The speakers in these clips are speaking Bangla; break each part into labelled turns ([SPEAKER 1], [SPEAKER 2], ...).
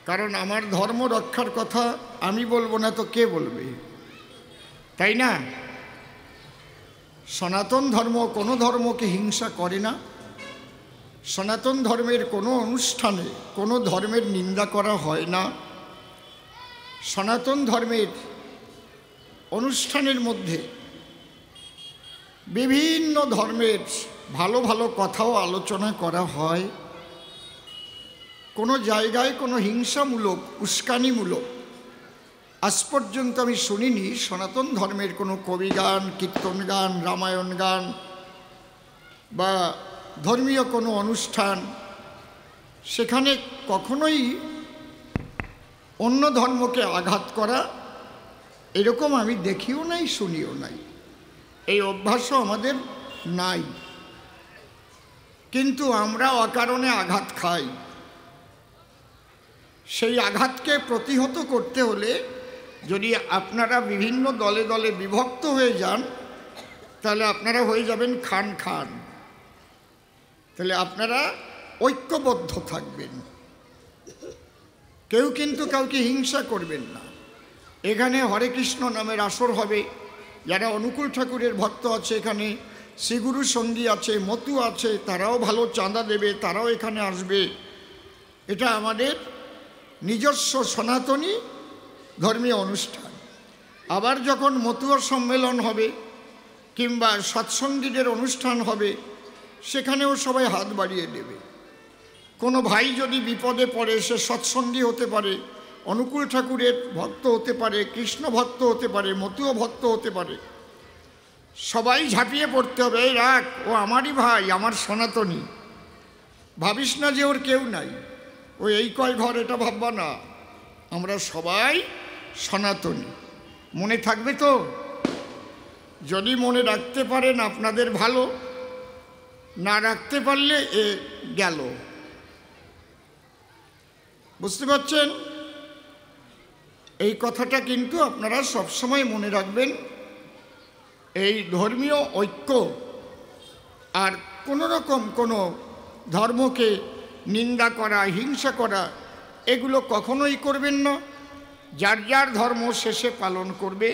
[SPEAKER 1] কারণ আমার ধর্ম রক্ষার কথা আমি বলবো না তো কে বলবে, তাই না? সনাতন ধর্ম কোনো ধর্মকে হিংসা করে না। সনাতন ধর্মের কোনো অনুষ্ঠানে কোনো ধর্মের নিন্দা করা হয় না। সনাতন ধর্মের অনুষ্ঠানের মধ্যে বিভিন্ন ধর্মের ভালো ভালো কথাও আলোচনা করা হয়। কোনো জায়গায় কোনো হিংসামূলক উস্কানিমূলক আজ পর্যন্ত আমি শুনিনি। সনাতন ধর্মের কোনো কবি গান, কীর্তন গান, রামায়ণ গান বা ধর্মীয় কোনো অনুষ্ঠান, সেখানে কখনোই অন্য ধর্মকে আঘাত করা এরকম আমি দেখিও নাই, শুনিও নাই। এই অভ্যাসও আমাদের নাই। কিন্তু আমরা অকারণে আঘাত খাই। সেই আঘাতকে প্রতিহত করতে হলে যদি আপনারা বিভিন্ন দলে দলে বিভক্ত হয়ে যান, তাহলে আপনারা হয়ে যাবেন খান খান। তাহলে আপনারা ঐক্যবদ্ধ থাকবেন, কেউ কিন্তু কাউকে হিংসা করবেন না। এখানে হরে কৃষ্ণ নামের আসর হবে। যারা অনুকূল ঠাকুরের ভক্ত আছে, এখানে শ্রীগুরু সঙ্গী আছে, মতু আছে, তারাও ভালো চাঁদা দেবে, তারাও এখানে আসবে। এটা আমাদের নিজস্ব সনাতনী ধর্মীয় অনুষ্ঠান। আবার যখন মতুয়া সম্মেলন হবে কিংবা সৎসঙ্গীদের অনুষ্ঠান হবে, সেখানেও সবাই হাত বাড়িয়ে দেবে। কোনো ভাই যদি বিপদে পড়ে, সে সৎসঙ্গী হতে পারে, অনুকূল ঠাকুরের ভক্ত হতে পারে, কৃষ্ণ ভক্ত হতে পারে, মতুয়া ভক্ত হতে পারে, সবাই ঝাঁপিয়ে পড়তে হবে। এই রাখ, ও আমারই ভাই, আমার সনাতনী। ভাবিস না যে ওর কেউ নাই, ও এই কয় ঘর, এটা ভাববা না। আমরা সবাই সনাতনী। মনে থাকবে তো? যদি মনে রাখতে পারেন আপনাদের ভালো, না রাখতে পারলে এ গেল। বুঝতে পারছেন? এই কথাটা কিন্তু আপনারা সবসময় মনে রাখবেন। এই ধর্মীয় ঐক্য আর কোনো রকম কোনো ধর্মকে নিন্দা করা, হিংসা করা, এগুলো কখনোই করবেন না। যার যার ধর্ম শেষে পালন করবে।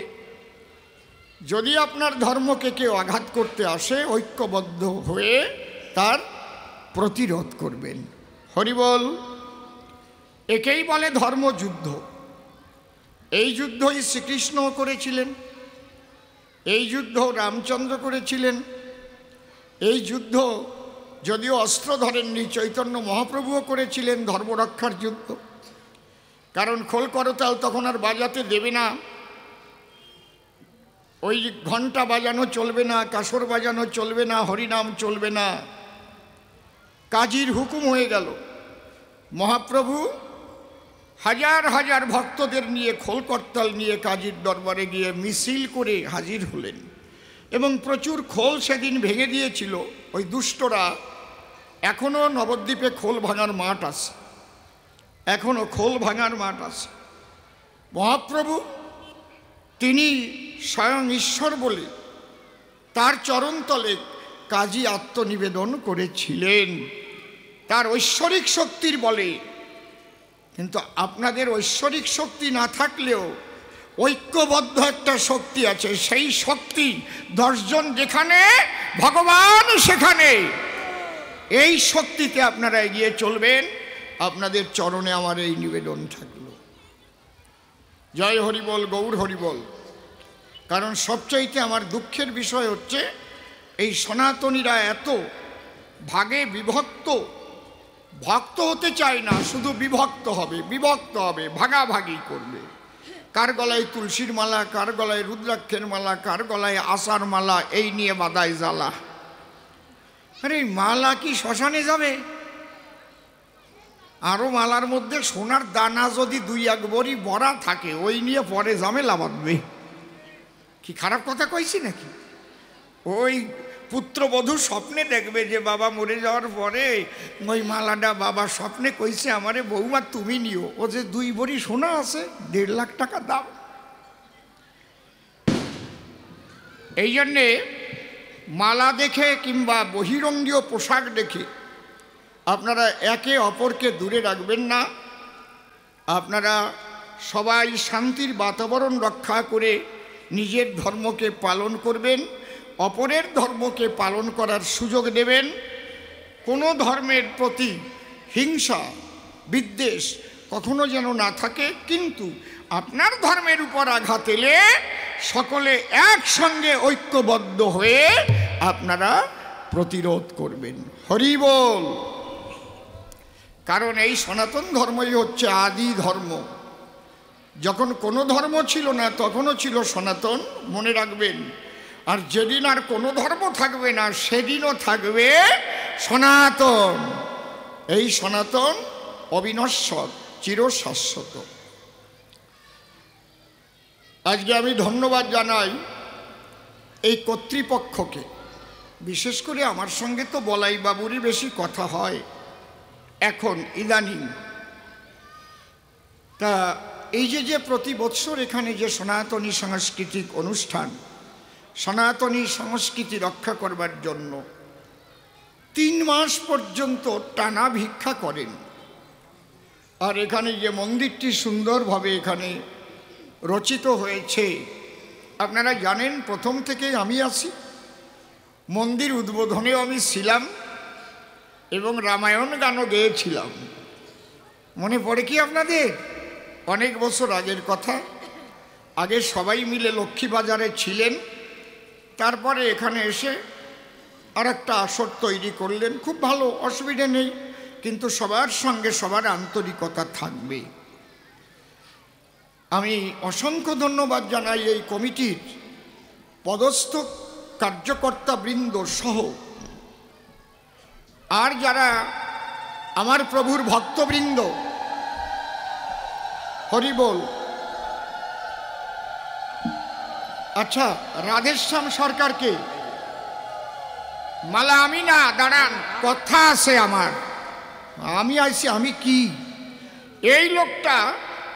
[SPEAKER 1] যদি আপনার ধর্মকে কেউ আঘাত করতে আসে, ঐক্যবদ্ধ হয়ে তার প্রতিরোধ করবেন। হরিবল। একেই বলে ধর্মযুদ্ধ। এই যুদ্ধই শ্রীকৃষ্ণ করেছিলেন, এই যুদ্ধ রামচন্দ্র করেছিলেন। এই যুদ্ধ যদিও অস্ত্র ধরেননি, চৈতন্য মহাপ্রভুও করেছিলেন, ধর্মরক্ষার যুদ্ধ। কারণ খোল করতাল তখন আর বাজাতে দেবে না, ওই ঘণ্টা বাজানো চলবে না, কাসর বাজানো চলবে না, হরিনাম চলবে না। কাজীর হুকুম হয়ে গেল। মহাপ্রভু হাজার হাজার ভক্তদের নিয়ে খোল করতাল নিয়ে কাজীর দরবারে গিয়ে মিছিল করে হাজির হলেন এবং প্রচুর খোল সেদিন ভেঙে দিয়েছিল ওই দুষ্টরা। এখনও নবদ্বীপে খোল ভাঙার মাঠ আছে, এখনও খোল ভাঙার মাঠ আছে। মহাপ্রভু তিনি স্বয়ং ঈশ্বর বলে তার চরণতলে কাজী আত্মনিবেদন করেছিলেন তার ঐশ্বরিক শক্তির বলে। কিন্তু আপনাদের ঐশ্বরিক শক্তি না থাকলেও ঐক্যবদ্ধ একটা শক্তি আছে। সেই শক্তি 10 জন যেখানে, ভগবান সেখানে। এই শক্তিতে আপনারা এগিয়ে চলবেন। আপনাদের চরণে আমার এই নিবেদন থাকল। জয় হরিবল, গৌর হরিবল। কারণ সবচাইতে আমার দুঃখের বিষয় হচ্ছে এই সনাতনীরা এত ভাগে বিভক্ত। ভক্ত হতে চায় না, শুধু বিভক্ত হবে, বিভক্ত হবে, ভাগাভাগি করবে। কার গলায় তুলসীর মালা, কার গলায় রুদ্রাক্ষের মালা, কার গলায় আশার মালা, এই নিয়ে বাদায় জ্বালা। আরে মালা কি শ্মশানে যাবে? আরও মালার মধ্যে সোনার দানা যদি 2-1 বড়ি ভরা থাকে, ওই নিয়ে পরে ঝামেলা বাঁধবে। কি খারাপ কথা কইছি নাকি? ওই পুত্রবধূ স্বপ্নে দেখবে যে বাবা মরে যাওয়ার পরে ওই মালাটা বাবা স্বপ্নে কইছে আমারে বৌমা তুমি নিও। ও যে 2 বড়ি সোনা আছে, 1.5 লাখ টাকা দাম। এই জন্যে মালা দেখে কিংবা বহিরঙ্গীয় পোশাক দেখে আপনারা একে অপরকে দূরে রাখবেন না। আপনারা সবাই শান্তির বাতাবরণ রক্ষা করে নিজের ধর্মকে পালন করবেন, অপরের ধর্মকে পালন করার সুযোগ দেবেন। কোনো ধর্মের প্রতি হিংসা বিদ্বেষ কখনো যেন না থাকে, কিন্তু আপনার ধর্মের উপর আঘাত এলে সকলে একসঙ্গে ঐক্যবদ্ধ হয়ে আপনারা প্রতিরোধ করবেন। হরি বল। কারণ এই সনাতন ধর্মই হচ্ছে আদি ধর্ম। যখন কোনো ধর্ম ছিল না তখনও ছিল সনাতন, মনে রাখবেন। আর যেদিন আর কোনো ধর্ম থাকবে না সেদিনও থাকবে সনাতন। এই সনাতন অবিনশ্বর, চিরশাশ্বত। আজকে আমি ধন্যবাদ জানাই এই কর্তৃপক্ষকে, বিশেষ করে আমার সঙ্গে তো বলাই বাবুরই বেশি কথা হয় এখন ইদানিং। তা এই যে প্রতি বৎসর এখানে যে সনাতনী সাংস্কৃতিক অনুষ্ঠান, সনাতনী সংস্কৃতি রক্ষা করবার জন্য 3 মাস পর্যন্ত টানা ভিক্ষা করেন। আর এখানে যে মন্দিরটি সুন্দরভাবে এখানে রচিত হয়েছে, আপনারা জানেন প্রথম থেকেই আমি আছি। মন্দির উদ্বোধনেও আমি ছিলাম এবং রামায়ণ গানও গেয়েছিলাম। মনে পড়ে কি আপনাদের? অনেক বছর আগের কথা। আগে সবাই মিলে লক্ষ্মীবাজারে ছিলেন, তারপরে এখানে এসে আর একটা আসর তৈরি করলেন। খুব ভালো, অসুবিধা নেই, কিন্তু সবার সঙ্গে সবার আন্তরিকতা থাকবে। আমি অসংখ্য ধন্যবাদ জানাই এই কমিটির পদস্থ কার্যকর্তাবৃন্দ সহ আর যারা আমার প্রভুর ভক্তবৃন্দ। হরি বল। আচ্ছা, রাধেশ্যাম সরকারকে মালা আমি না, দাঁড়ান, কথা আছে আমার। আমি আইছি, আমি কি? এই লোকটা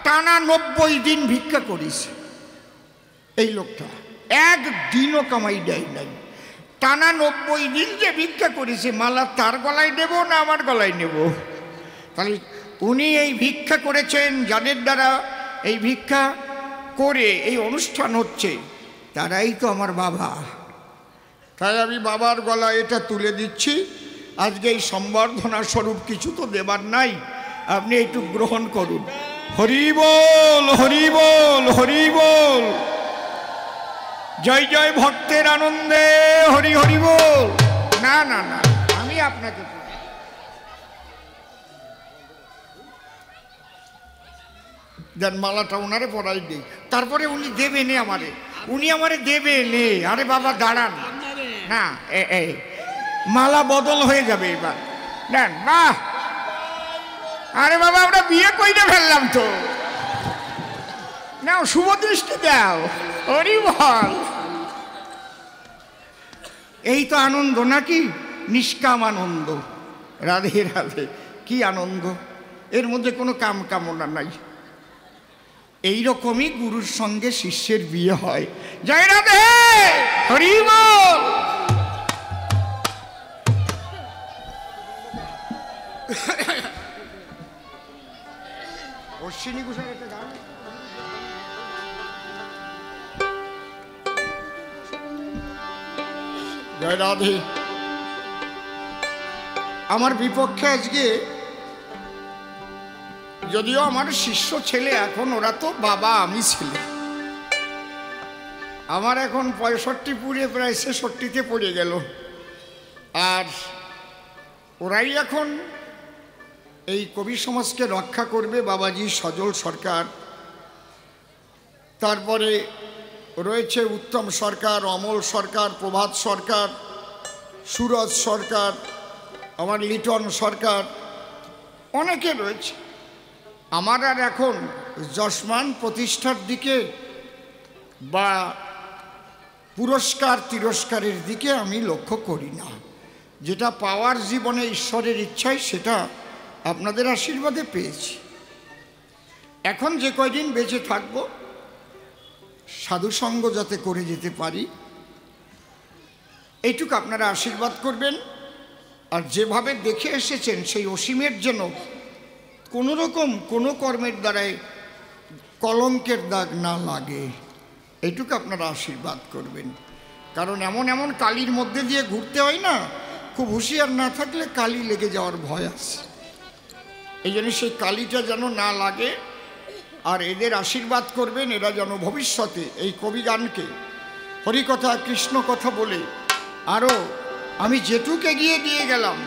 [SPEAKER 1] টানা 90 দিন ভিক্ষা করেছে। এই লোকটা একদিনও কামাই দেয় নাই। টানা 90 দিন যে ভিক্ষা করেছে, মালা তার গলায় দেব না আমার গলায় নেব? তাহলে উনি এই ভিক্ষা করেছেন, যাদের দ্বারা এই ভিক্ষা করে এই অনুষ্ঠান হচ্ছে, তারাই তো আমার বাবা। তাই আমি বাবার গলায় এটা তুলে দিচ্ছি। আজকে এই সম্বর্ধনা স্বরূপ কিছু তো দেবার নাই, আপনি একটু গ্রহণ করুন। হরি বল, হরি বল, হরি বল। জয় জয় ভক্তের আনন্দে হরি হরি বল। না না না, আমি আপনাকে দেন, মালাটা ওনারে পরাই দিই, তারপরে উনি দেবেন আমারে, উনি আমারে দেবেন। আরে বাবা দাঁড়ান না, মালা বদল হয়ে যাবে এবার। দেন, বাহ। আরে বাবা, আমরা বিয়ে কইরে ফেললাম তো। নাও, শুভ দৃষ্টি দাও। হরি বল। এই তো আনন্দ নাকি? নিষ্কাম আনন্দ। রাধে রাধে, কি আনন্দ! এর মধ্যে কোনো কাম কামনা নাই। এইরকমই গুরুর সঙ্গে শিষ্যের বিয়ে হয়। জয় রাধে, হরি বল। অশ্বিনী ঘোষের একটা গান। জয় রাধে। আমার বিপক্ষে আজকে, যদিও আমার শিষ্য ছেলে, এখন ওরা তো বাবা আমি ছেলে। আমার এখন 65 পুড়ে প্রায় 66-তে পড়ে গেল। আর ওরাই এখন এই কবি সমাজকে রক্ষা করবে। বাবাজি সজল সরকার, তারপরে রয়েছে উত্তম সরকার, অমল সরকার, প্রভাত সরকার, সুরজ সরকার, আমার লিটন সরকার, অনেকে রয়েছে। আমার আর এখন যশমান প্রতিষ্ঠার দিকে বা পুরস্কার তিরস্কারের দিকে আমি লক্ষ্য করি না। যেটা পাওয়ার জীবনে ঈশ্বরের ইচ্ছায়, সেটা আপনাদের আশীর্বাদে পেয়েছি। এখন যে কয়দিন বেঁচে থাকবো, সাধুসঙ্গ যাতে করে যেতে পারি, এইটুকু আপনারা আশীর্বাদ করবেন। আর যেভাবে দেখে এসেছেন, সেই অসীমের যেন কোনো রকম কোনো কর্মের দ্বারাই কলঙ্কের দাগ না লাগে, এইটুকু আপনারা আশীর্বাদ করবেন। কারণ এমন এমন কালির মধ্যে দিয়ে ঘুরতে হয় না, খুব হুঁশিয়ার না থাকলে কালি লেগে যাওয়ার ভয় আছে। এই জন্য সেই কালিটা যেন না লাগে। আর এদের আশীর্বাদ করবেন, এরা যেন ভবিষ্যতে এই কবিগানকে হরিকথা কৃষ্ণ কথা বলে আরও আমি যেটুকু এগিয়ে দিয়ে গেলাম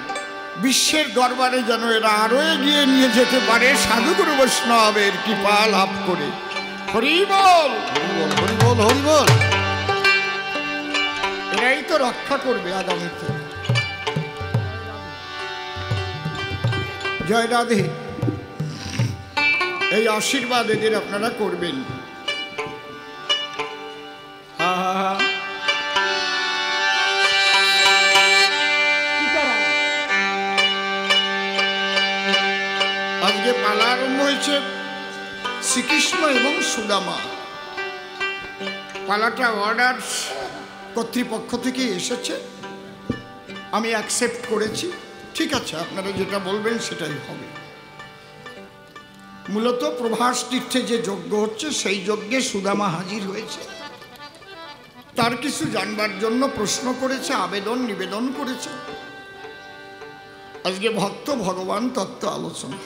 [SPEAKER 1] বিশ্বের দরবারে যেন এরা আরও এগিয়ে নিয়ে যেতে পারে সাধুগুরু বৈষ্ণবের কৃপা লাভ করে। হরি বল হরি বল হরি বল। এরাই তো রক্ষা করবে আগামীতে। জয় রাধে। এই আশীর্বাদ এদের আপনারা করবেন। আজকে পালা আরম্ভ হয়েছে শ্রীকৃষ্ণ এবং সুদামা। পালাটা অর্ডার কর্তৃপক্ষ থেকে এসেছে, আমি অ্যাকসেপ্ট করেছি। ঠিক আছে, আপনারা যেটা বলবেন সেটাই হবে। মূলত প্রভাস তীর্থে যে যজ্ঞ হচ্ছে সেই যজ্ঞে সুদামা হাজির হয়েছে, তার কিছু জানবার জন্য প্রশ্ন করেছে, আবেদন নিবেদন করেছে। আজকে ভক্ত ভগবান তত্ত্ব আলোচনা।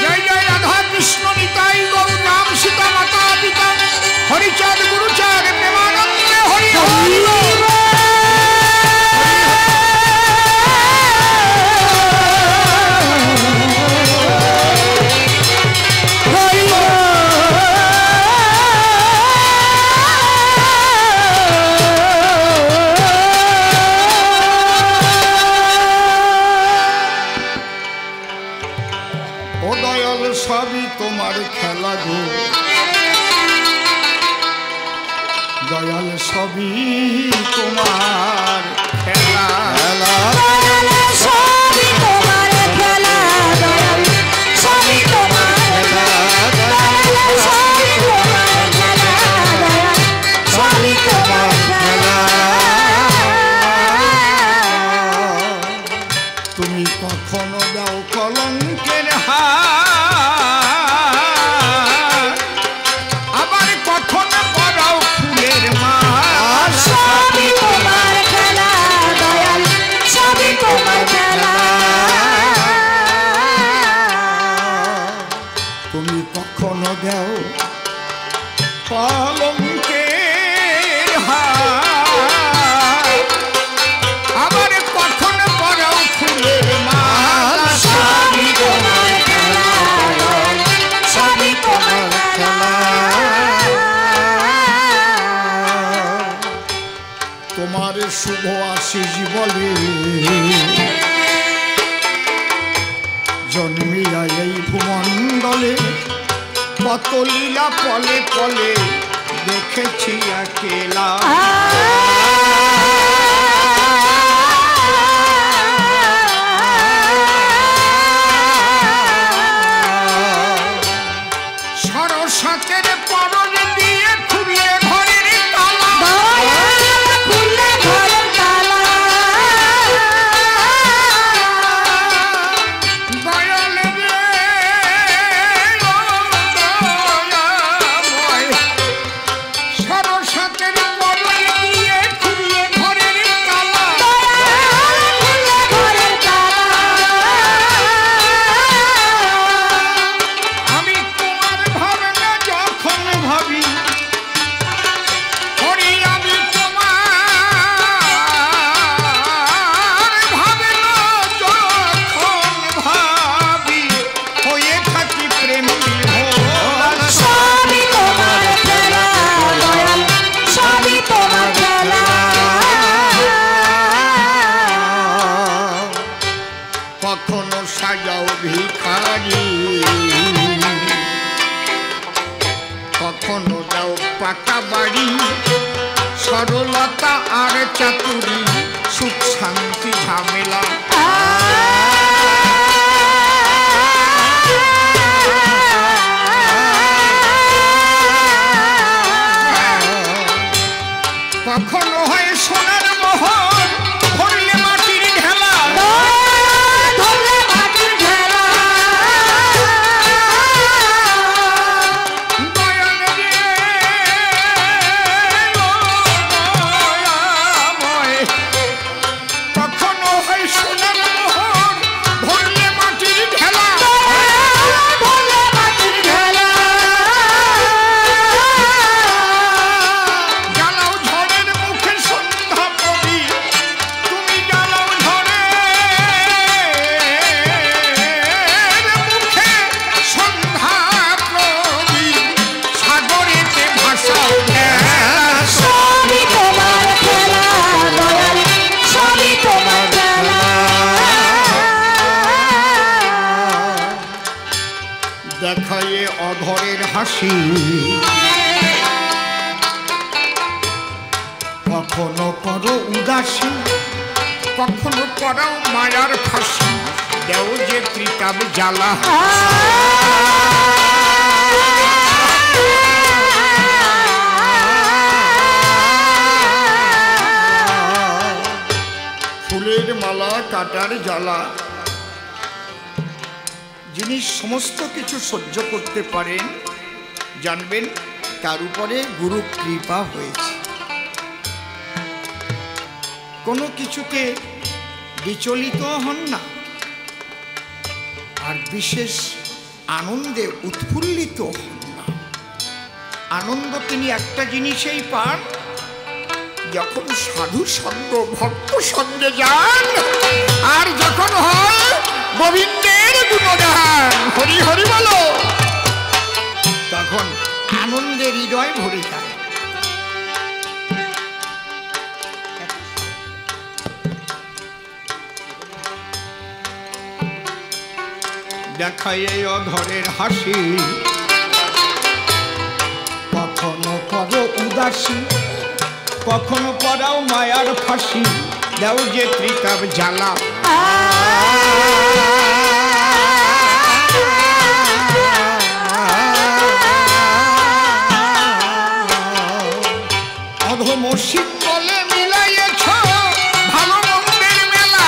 [SPEAKER 1] জয় জয় রাধা কৃষ্ণ নিতাই গৌর রাম সীতা মাতা পিতা হরিচাঁদ গুরুচাঁদ প্রেমানন্দে হরি হরি। সবই তোমার খেলা গো দয়াল, সবই তোমার খেলা। সবই তোমার খেলা দয়াল, সবই তোমার খেলা। সবই তোমার খেলা দয়াল, সবই তোমার খেলা। তুমি কখনো দাও কলঙ্কের হাত, আবার কখনো পরাও ফুলের মালা। সবই তোমার খেলা দয়াল, সবই তোমার খেলা। তুমি কখনো দাও কলঙ্কের হাত, আবার কখনো পরাও ফুলের মালা। সবই তোমার খেলা দয়াল, সবই তোমার খেলা। তোমার শুভ আশিস বলে জন্মিয়া এই ভূমণ্ডলে, কত লীলা পলে পলে দেখেছি একেলা। সরস্বতের পরশ দিয়ে খুলে ঘরের তালা, খুলে ঘরের তালা। দয়াল রে দয়াময়, সরস্বতের পরশ দিয়ে খুলে ঘরের তালা, খুলে ঘরের তালা। আমি তোমার ভাবনা যখন ভাবি হরি, আমি তোমার ভাবনা যখন ভাবি হয়ে থাকি প্রেম বিভোর। সবই তোমার খেলা দয়াল, সবই তোমার খেলা। কখনো সাজাও ভিখারি, কখনো দাও পাকা বাড়ি, সরলতা আর চাতুরি, সুখ শান্তি ঝামেলা। কখনো হয় সোনার মোহর, ভরলে মাটির ঢেউ। দেখায়ে অধরের হাসি, কখনো করো উদাসী, কখনো করাও মায়ার ফাঁসি, দেও যে ত্রিকাব জ্বালা। ফুলের মালা কাটার জ্বালা। যিনি সমস্ত কিছু সহ্য করতে পারেন, জানবেন তার উপরে গুরু কৃপা হয়েছে। কোনো কিছুতে বিচলিত হন না, আর বিশেষ আনন্দে উৎফুল্লিত হন না। আনন্দ তিনি একটা জিনিসেই পান, যখন সাধু সঙ্গ ভক্ত সঙ্গে যান, আর যখন হয় গোবিন্দের গুণগান, হরি হরি বলো, তখন আনন্দে হৃদয় ভরে যায়। দেখায় অধরের হাসি, কখনো করো উদাসী, কখনো পড়াও মায়ার ফাঁসি, দেও যে ত্রিকাব জ্বালা। অধম শিব বলে মিলাইয়েছ ভালো মন্দের মেলা,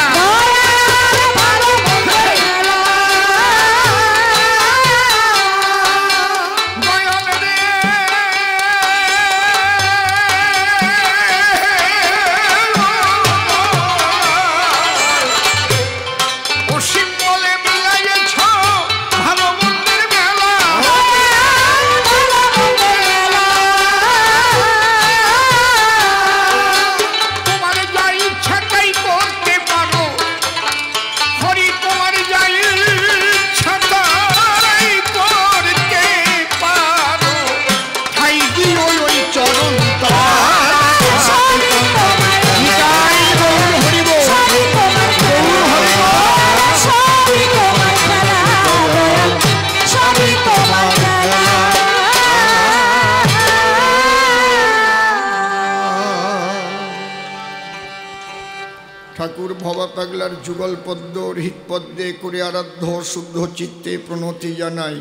[SPEAKER 1] ঠাকুর ভবা পাগলার যুগল পদ্ম হৃৎপদ্মে করে আরাধ্য শুদ্ধ চিত্তে প্রণতি জানাই।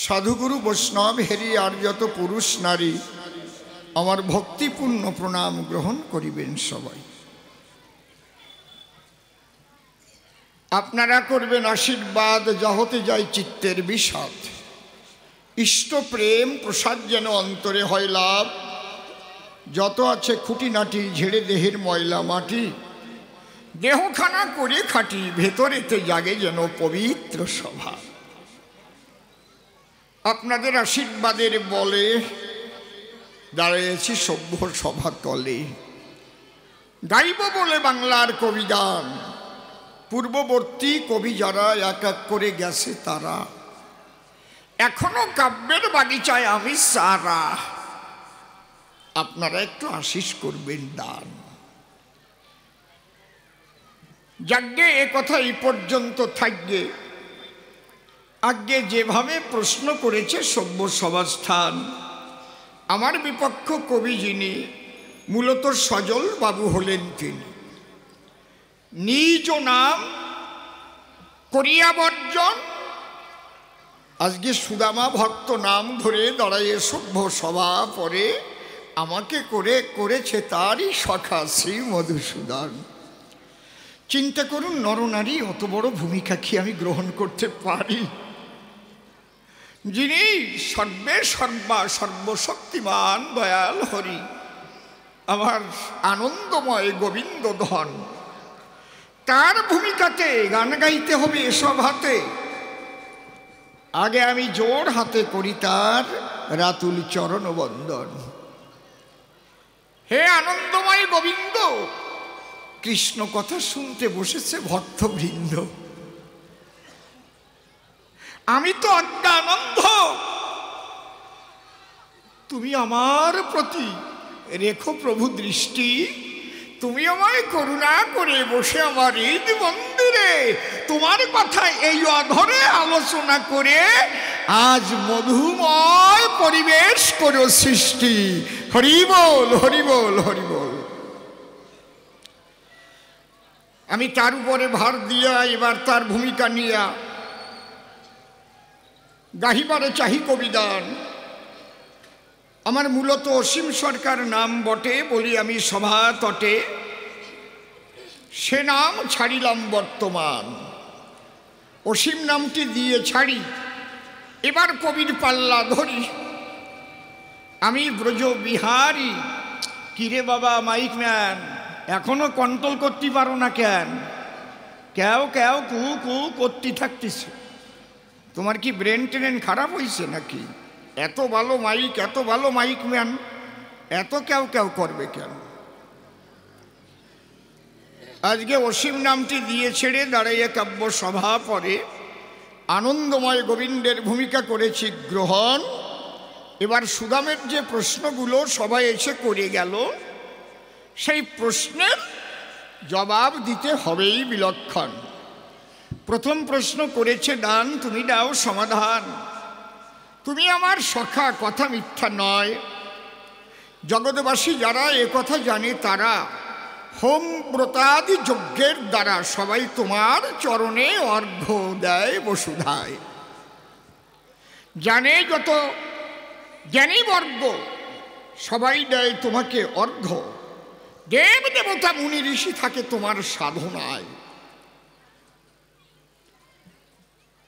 [SPEAKER 1] সাধুগুরু বৈষ্ণব হেরি আর যত পুরুষ নারী আমার ভক্তিপূর্ণ প্রণাম গ্রহণ করিবেন সবাই। আপনারা করবেন আশীর্বাদ, যাহতে যাই চিত্তের বিষাদ, ইষ্ট প্রেম প্রসাদ যেন অন্তরে হয় লাভ। যত আছে খুঁটিনাটি ঝেড়ে দেহের ময়লা মাটি, দেহখানা করে খাটি ভেতরেতে জাগে যেন পবিত্র সভা। আপনাদের আশীর্বাদের বলে দাঁড়িয়েছি সভ্য সভা তলে। গাইব বলে বাংলার কবিগান, পূর্ববর্তী কবি যারা এক এক করে গেছে তারা, এখনো কাব্যের বাগিচায় আমি সারা। আপনারা একটু আশীষ করবেন দান। যাজ্ঞে এ কথা এই পর্যন্ত থাকবে। আগে যেভাবে প্রশ্ন করেছে সভ্য সভাস্থান, আমার বিপক্ষ কবি যিনি, মূলত সজল বাবু হলেন তিনি। নিজ নাম করিয়া বর্জন, আজকে সুদামা ভক্ত নাম ধরে দাঁড়ায় সভ্য সভা পরে আমাকে করেছে তারই সখা শ্রী মধুসূদন। চিন্তা করুন নরনারী, অত বড় ভূমিকা কি আমি গ্রহণ করতে পারি? যিনি সর্বে সর্বা সর্বশক্তিমান দয়াল হরি, আমার আনন্দময় গোবিন্দ ধন, তার ভূমিকাতে গান গাইতে হবে এসব হাতে। আগে আমি জোর হাতে করি তার রাতুল চরণ বন্দন। হে আনন্দময় গোবিন্দ, কৃষ্ণ কথা শুনতে বসেছে ভক্তবৃন্দ। আমি তো অজ্ঞানন্ধ, তুমি আমার প্রতি রেখো প্রভু দৃষ্টি। তুমি আমায় করুণা করে বসে আমার ঈদ মন্দিরে তোমার কথা এই অধরে আলোচনা করে আজ মধুময় পরিবেশ করো সৃষ্টি। হরি বল, হরি বল, হরি বল। আমি তার উপরে ভার দিয়া এবার তার ভূমিকা নিয়া গাহিবারে চাহি কবিদান। আমার মূলত অসীম সরকার নাম বটে, বলি আমি সভা তটে, সে নাম ছাড়িলাম বর্তমান। অসীম নামটি দিয়ে ছাড়ি, এবার কবির পাল্লা ধরি। আমি ব্রজ বিহারী। কিরে বাবা মাইক ম্যান, এখনো কন্ট্রোল করতে পারো না কেন? কেউ কেউ কু কু করতে থাকতেছে। তোমার কি ব্রেন ট্রেন খারাপ হয়েছে নাকি? এত ভালো মাইক, এত ভালো মাইক ম্যান, এত কেউ কেউ করবে কেন? আজকে অসীম নামটি দিয়ে ছেড়ে দাঁড়াইয়ে কাব্য সভা পরে আনন্দময় গোবিন্দের ভূমিকা করেছি গ্রহণ। এবার সুদামের যে প্রশ্নগুলো সবাই এসে করে গেল, সেই প্রশ্নের জবাব দিতে হবেই বিলক্ষণ। প্রথম প্রশ্ন করেছে দান, তুমি দাও সমাধান। তুমি আমার সখা, কথা মিথ্যা নয়। জগৎবাসী যারা এ কথা জানে তারা হোম ব্রতাদি যজ্ঞের দ্বারা সবাই তোমার চরণে অর্ঘ্য দেয় বসুধায়। জানে যত জ্ঞানী বর্গ সবাই দেয় তোমাকে অর্ঘ্য। দেব দেবতা মুনি ঋষি থাকে তোমার সাধনায়।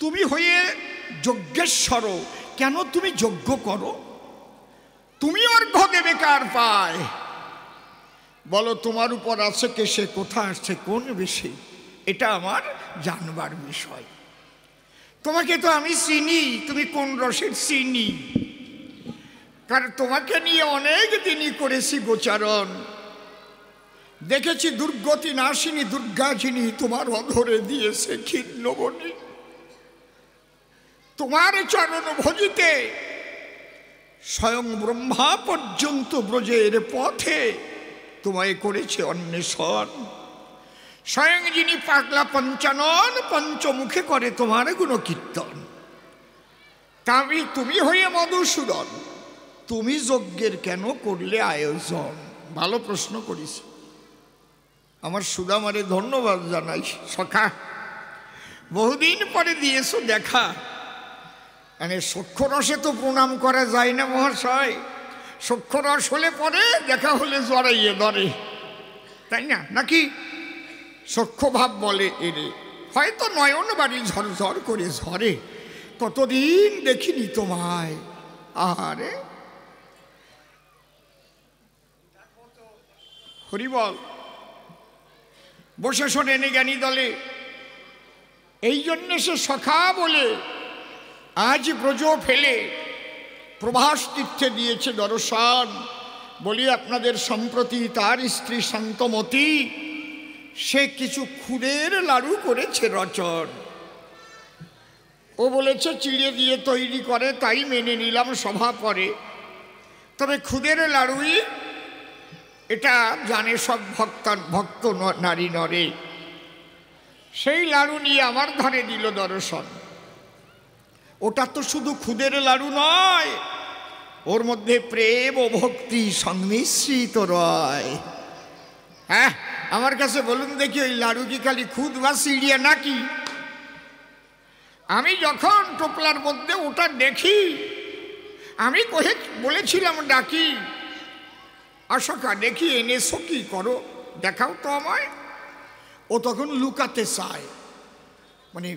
[SPEAKER 1] তুমি হয়ে যজ্ঞেশ্বর, কেন তুমি যজ্ঞ করো? তুমি অর্ঘ্য দেবে কার পায়? বলো তোমার উপর আছে কে, সে কোথা আসছে কোন বেশি, এটা আমার জানবার বিষয়। তোমাকে তো আমি চিনি, তুমি কোন রসের চিনি, কারণ তোমাকে নিয়ে অনেক দিনই করেছি গোচারণ। দেখেছি দুর্গতি নাশিনী দুর্গা যিনি তোমার অধরে দিয়েছে ক্ষীর্ণবনী। তোমার চরণ ভজিতে স্বয়ং ব্রহ্মা পর্যন্ত ব্রজের পথে তোমায় করেছে অন্বেষণ। স্বয়ং যিনি পাগলা পঞ্চানন পঞ্চমুখে করে তোমার গুণকীর্তন। তামি তুমি হয়ে মধুসূদন, তুমি যজ্ঞের কেন করলে আয়োজন? ভালো প্রশ্ন করিস। আমার সুদামারে ধন্যবাদ জানাই। সখা, বহুদিন পরে দিয়েছ দেখা। মানে সক্ষরসে তো প্রণাম করা যায় না মহাশয়। সক্ষরস হলে পরে দেখা হলে জড়াইয়ে ধরে, তাই না? নাকি সক্ষভাব বলে এরে। হয়তো নয়ন বাড়ি ঝরঝর করে ঝরে, কতদিন দেখিনি তোমায়। আরে হরিবল। বসে শোনেনি জ্ঞানী দলে, এই জন্যে সে সখা বলে আজ ব্রজ ফেলে প্রভাস তীর্থে দিয়েছে দর্শন। বলি আপনাদের সম্প্রতি তার স্ত্রী শান্তমতী, সে কিছু ক্ষুদের লাড়ু করেছে রচন। ও বলেছে চিড়ে দিয়ে তৈরি করে, তাই মেনে নিলাম সভা পরে। তবে ক্ষুদের লাড়ুই এটা জানে সব ভক্ত নারী নরে। সেই লাড়ু নিয়ে আমার ধারে দিল দর্শন। ওটা তো শুধু ক্ষুদের লাড়ু নয়, ওর মধ্যে প্রেম ও ভক্তি সংমিশ্রিত রয়। হ্যাঁ, আমার কাছে বলুন দেখি, ওই লাড়ু কি খালি খুদ বা সিঁড়িয়া নাকি? আমি যখন টোপলার মধ্যে ওটা দেখি, আমি বলেছিলাম ডাকি, আশোকা দেখি এনেছো কি করো, দেখাও তো আমায়। ও তখন লুকাতে চায়। মানে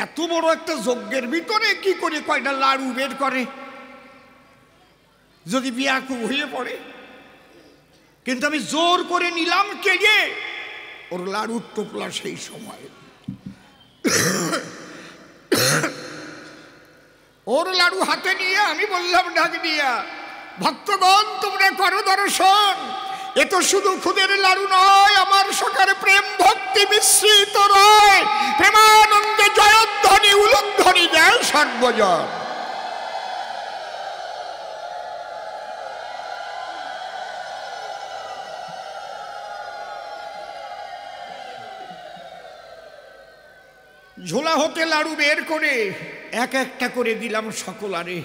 [SPEAKER 1] এত বড় একটা যজ্ঞের ভিতরে কি করে কয়টা লাড়ু বের করে, যদি বিয়াকুব হয়ে পড়ে। কিন্তু আমি জোর করে নিলাম কেড়ে ওর লাড়ুর টোপলা। সেই সময় ওর লাড়ু হাতে নিয়ে আমি বললাম ডাক দিয়া, ভক্তগণ তোমরা করো দর্শন। এ তো শুধু খুদের লাড়ু নয়, আমার সকার প্রেম ভক্তি মিশ্রিত রয়। প্রেমানন্দে জয়ধ্বনি উলুধ্বনি দেয় সর্বজন। ঝোলা হতে লাড়ু বের করে এক একটা করে দিলাম সকলারে।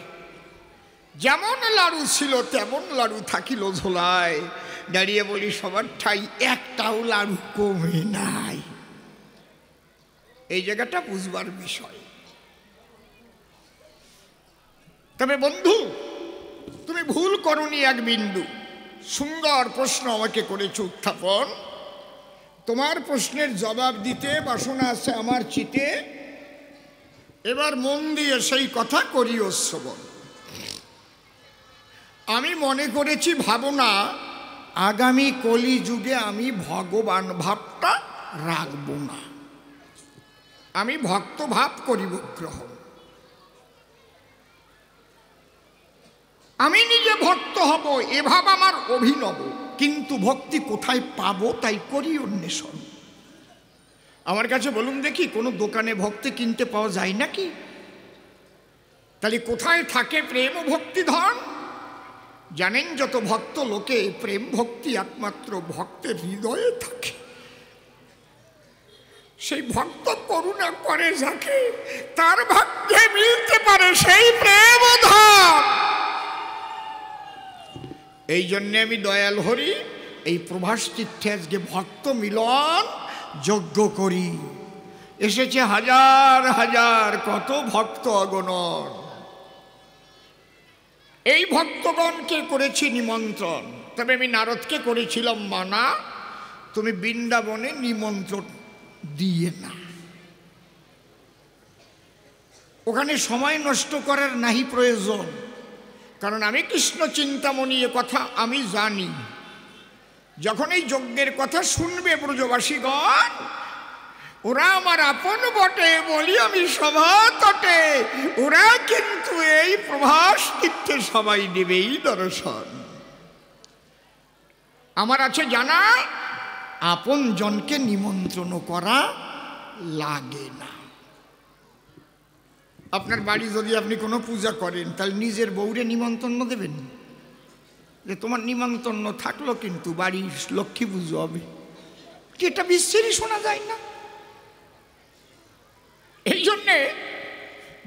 [SPEAKER 1] যেমন লাড়ু ছিল তেমন লাড়ু থাকিল ঝোলায়। দাঁড়িয়ে বলি সবার ঠাই একটাও লাড়ু কমে নাই। এই জায়গাটা বুঝবার বিষয়। তবে বন্ধু, তুমি ভুল করনি এক বিন্দু। সুন্দর প্রশ্ন আমাকে করেছো উত্থাপন। তোমার প্রশ্নের জবাব দিতে বাসনা আছে আমার চিতে। এবার মন দিয়ে সেই কথা করিও শ্রবণ। আমি মনে করেছি ভাবনা আগামী কলি যুগে আমি ভগবান ভাবটা রাখব না, আমি ভক্ত ভাব করিব গ্রহণ। আমি নিজে ভক্ত হব এ ভাব আমার অভিনব, কিন্তু ভক্তি কোথায় পাবো তাই করি অন্বেষণ। আমার কাছে বলুন দেখি, কোনো দোকানে ভক্তি কিনতে পাওয়া যায় নাকি? তাহলে কোথায় থাকে প্রেম ও ভক্তি ধন? জানেন যত ভক্ত লোকে প্রেম ভক্তি একমাত্র ভক্তের হৃদয়ে থাকে। সেই ভক্ত করুণা করে যাকে, তার ভাগ্যে মিলতে পারে সেই প্রেম ধন। এই জন্যে আমি দয়াল হরি এই প্রভাস তীর্থে আজকে ভক্ত মিলন যজ্ঞ করি। এসেছে হাজার হাজার কত ভক্ত অগণন। এই ভক্তগণকে করেছি নিমন্ত্রণ। তবে আমি নারদকে করেছিলাম মানা, তুমি বৃন্দাবনে নিমন্ত্রণ দিয়ে না। ওখানে সময় নষ্ট করার নাহি প্রয়োজন, কারণ আমি কৃষ্ণ চিন্তামণি এ কথা আমি জানি। যখন এই যজ্ঞের কথা শুনবে ব্রজবাসীগণ, ওরা আমার আপন বটে বলি আমি সভা তটে, ওরা কিন্তু এই প্রভাস তীর্থে সবাই দেবেই দর্শন। আমার আছে জানা, আপন জনকে নিমন্ত্রণ করা লাগে না। আপনার বাড়ি যদি আপনি কোনো পূজা করেন, তাহলে নিজের বউরে নিমন্ত্রণ দেবেন যে তোমার নিমন্ত্রণ থাকলো কিন্তু বাড়ির লক্ষ্মী পুজো হবে, কি এটা বিশ্বেরই শোনা যায় না? এই জন্যে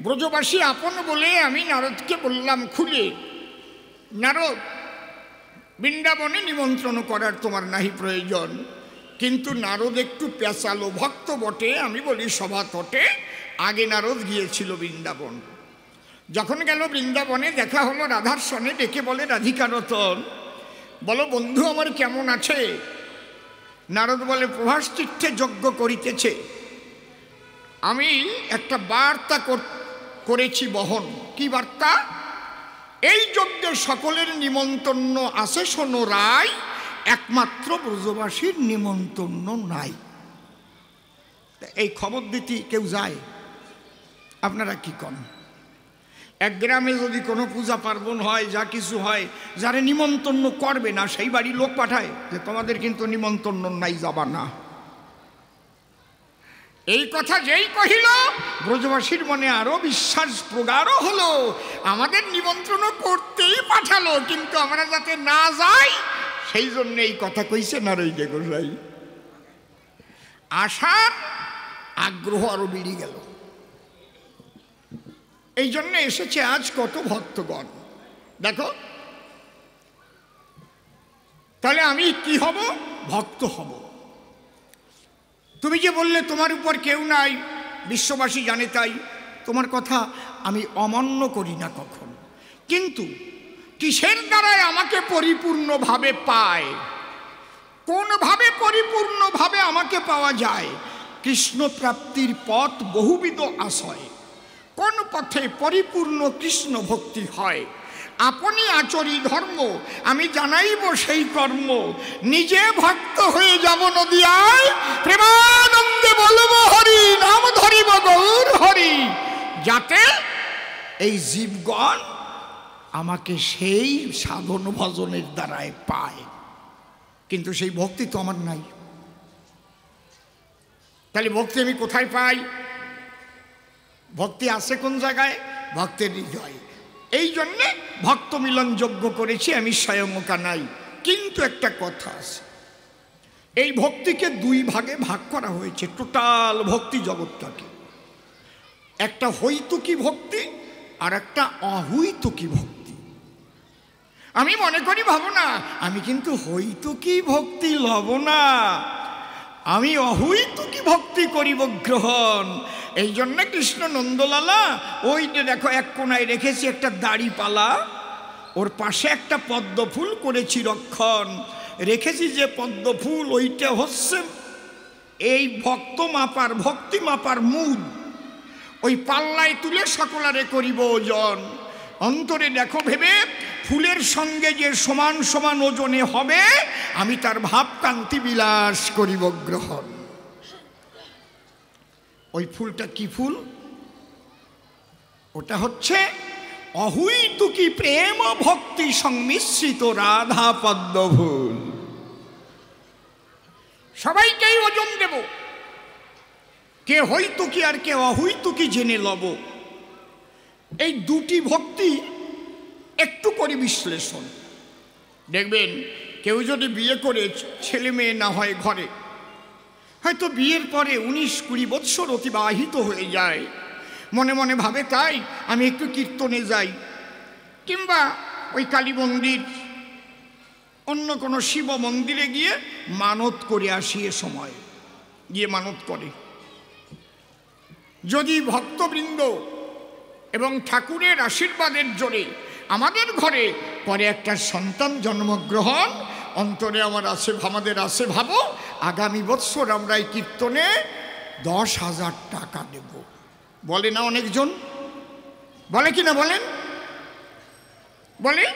[SPEAKER 1] ব্রজবাসী আপন বলে আমি নারদকে বললাম খুলে, নারদ বৃন্দাবনে নিমন্ত্রণ করার তোমার নাহি প্রয়োজন। কিন্তু নারদ একটু পেঁচালো, ভক্ত বটে, আমি বলি সভা তটে। আগে নারদ গিয়েছিল বৃন্দাবন। যখন গেল বৃন্দাবনে, দেখা হলো রাধার সনে, ডেকে বলে রাধিকা রতন, বলো বন্ধু আমার কেমন আছে? নারদ বলে প্রভাস তীর্থে যজ্ঞ করিতেছে, আমি একটা বার্তা করেছি বহন। কি বার্তা? এই যজ্ঞে সকলের নিমন্ত্রণ আছে শোনো রায়, একমাত্র ব্রজবাসীর নিমন্ত্রণ নাই। এই খবর দিতে কেউ যায়? আপনারা কি করেন? এক গ্রামে যদি কোনো পূজা পার্বণ হয়, যা কিছু হয়, যারা নিমন্ত্রণ করবে না সেই বাড়ি লোক পাঠায় যে তোমাদের কিন্তু নিমন্ত্রণ নাই, যাবা না। এই কথা যেই কহিল, ব্রজবাসীর মনে আরো বিশ্বাস প্রগাঢ় হলো। আমাদের নিমন্ত্রণ করতেই পাঠালো, কিন্তু আমরা যাতে না যাই সেই জন্য এই কথা কইছে নারদ গোসাই। আশার আগ্রহ আরো বেড়ে গেল। এই জন্য এসেছে আজ কত ভক্তগণ। দেখো, তাহলে আমি কি হব? ভক্ত হব। তুমি যে বললে তোমার উপর কেউ নাই, বিশ্ববাসী জানে, তাই তোমার কথা আমি অমান্য করি না কখন। কিন্তু কিসের দ্বারায় আমাকে পরিপূর্ণভাবে পায়? কোনভাবে পরিপূর্ণভাবে আমাকে পাওয়া যায়? কৃষ্ণ প্রাপ্তির পথ বহুবিধ আশয়। কোন পথে পরিপূর্ণ কৃষ্ণ ভক্তি হয়? আপনি আচরি ধর্ম, আমি জানাইব সেই কর্ম। নিজে ভক্ত হয়ে যাব নদিয়ায়, প্রেমানন্দে বলব হরি, নাম ধরিব গৌর হরি, যাতে এই জীবগণ আমাকে সেই সাধন ভজনের দ্বারায় পায়। কিন্তু সেই ভক্তি তো আমার নাই। তাহলে ভক্তি আমি কোথায় পাই? ভক্তি আছে কোন জায়গায়? ভক্তের হৃদয়। এই জন্যে ভক্ত মিলন যজ্ঞ করেছি আমি স্বয়ং নাই। কিন্তু একটা কথা আছে, এই ভক্তিকে দুই ভাগে ভাগ করা হয়েছে, টোটাল ভক্তি জগৎটাকে। একটা হৈতুকী ভক্তি আর একটা অহৈতুকী ভক্তি। আমি মনে করি, ভাবো না আমি কিন্তু হৈতুকী ভক্তি লব না, আমি অহৈতুকী ভক্তি করিব গ্রহণ। এই জন্য কৃষ্ণ নন্দলালা ওই যে দেখো এক কোনায় রেখেছি একটা দাড়িপালা, ওর পাশে একটা পদ্ম ফুল করেছি রক্ষণ, রেখেছি যে পদ্ম ফুল ওইটা হচ্ছে এই ভক্ত মাপার ভক্তি মাপার মুদ। ওই পাল্লায় তুলে সকলারে করিব ওজন। অন্তরে দেখো ভেবে ফুলের সঙ্গে যে সমান সমান ওজনে হবে, আমি তার ভাব কান্তি বিলাস করিব গ্রহণ। ওই ফুলটা কি ফুল? ওটা হচ্ছে অহৈতুকী প্রেম ভক্তি সংমিশ্রিত রাধা পদ্ম ফুল। সবাইকেই ওজন দেব, কে হৈতুকী আর কে অহৈতুকী জেনে লব। এই দুটি ভক্তি একটু করে বিশ্লেষণ দেখবেন। কেউ যদি বিয়ে করে ছেলে মেয়ে না হয় ঘরে, হয়তো বিয়ের পরে 19-20 বৎসর অতিবাহিত হয়ে যায়, মনে মনে ভাবে তাই আমি একটু কীর্তনে যাই, কিংবা ওই কালী মন্দির অন্য কোনো শিব মন্দিরে গিয়ে মানত করে আসি। এ সময় গিয়ে মানত করে, যদি ভক্তবৃন্দ এবং ঠাকুরের আশীর্বাদের জোরে আমাদের ঘরে পরে একটা সন্তান জন্মগ্রহণ, অন্তরে আমাদের আছে ভাবো আগামী বৎসর আমরা এই কীর্তনে 10,000 টাকা দেব। বলে না অনেকজন? বলে কি না বলেন? বলে।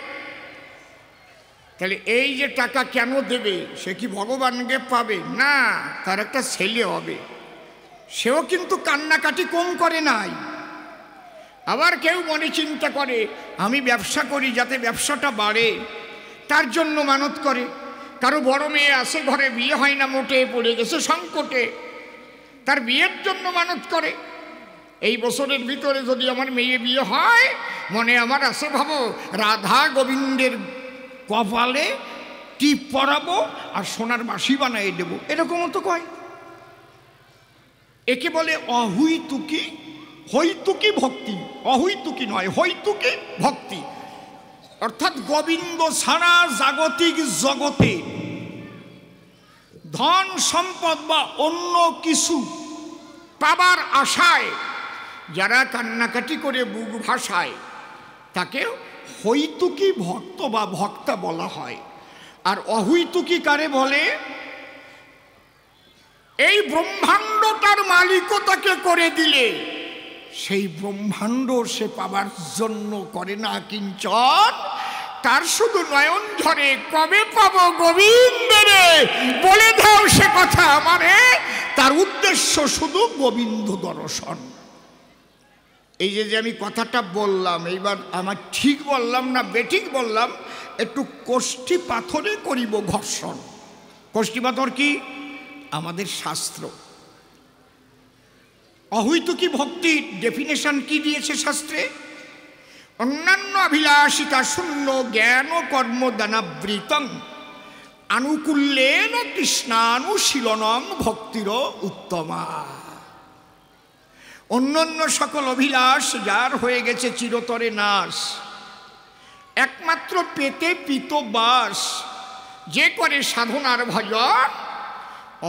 [SPEAKER 1] তাহলে এই যে টাকা কেন দেবে? সে কি ভগবানকে পাবে? না, তার একটা ছেলে হবে, সেও কিন্তু কান্নাকাটি কম করে নাই। আবার কেউ মনে চিন্তা করে আমি ব্যবসা করি যাতে ব্যবসাটা বাড়ে, তার জন্য মানত করে। কারো বড় মেয়ে আছে ঘরে, বিয়ে হয় না, মোটে পড়ে গেছে সংকটে, তার বিয়ের জন্য মানত করে। এই বছরের ভিতরে যদি আমার মেয়ে বিয়ে হয়, মনে আমার আছে ভাবো রাধা গোবিন্দের কপালে টিপ পরাবো আর সোনার বাঁশি বানাই দেব, এরকমও তো কয়। একে বলে অহৈতুকী, হৈতুকী ভক্তি। অহৈতুকী নয়, হৈতুকী ভক্তি। অর্থাৎ গোবিন্দ ছাড়া জাগতিক জগতে ধন সম্পদ বা অন্য কিছু পাবার আশায় যারা কান্নাকাটি করে বুক ভাসায়, তাকে হৈতুকী ভক্ত বা ভক্তা বলা হয়। আর অহৈতুকী কারে বলে? এই ব্রহ্মাণ্ডটার মালিকও তাকে করে দিলে সেই ব্রহ্মাণ্ড সে পাবার জন্য করে না কিঞ্চন, তার শুধু নয়ন ঝরে কবে পাবো গোবিন্দরে, বলে দাও সে কথা আমারে। তার উদ্দেশ্য শুধু গোবিন্দ দর্শন। এই যে আমি কথাটা বললাম, এইবার আমার ঠিক বললাম না বেঠিক বললাম, একটু কোষ্ঠী পাথরে করিব ঘর্ষণ। কোষ্ঠী পাথর কি? আমাদের শাস্ত্র। অহৈতুকী ভক্তির ডেফিনেশন কি দিয়েছে শাস্ত্রে? অন্যান্য অভিলাষিতা শূন্য জ্ঞান কর্ম দানাবৃতং আনুকূল্যেন কৃষ্ণানুশীলনং ভক্তির উত্তমা। অন্যান্য সকল অভিলাষ যার হয়ে গেছে চিরতরে নাশ, একমাত্র পেতে পিত বাস যে করে সাধনার ভজন,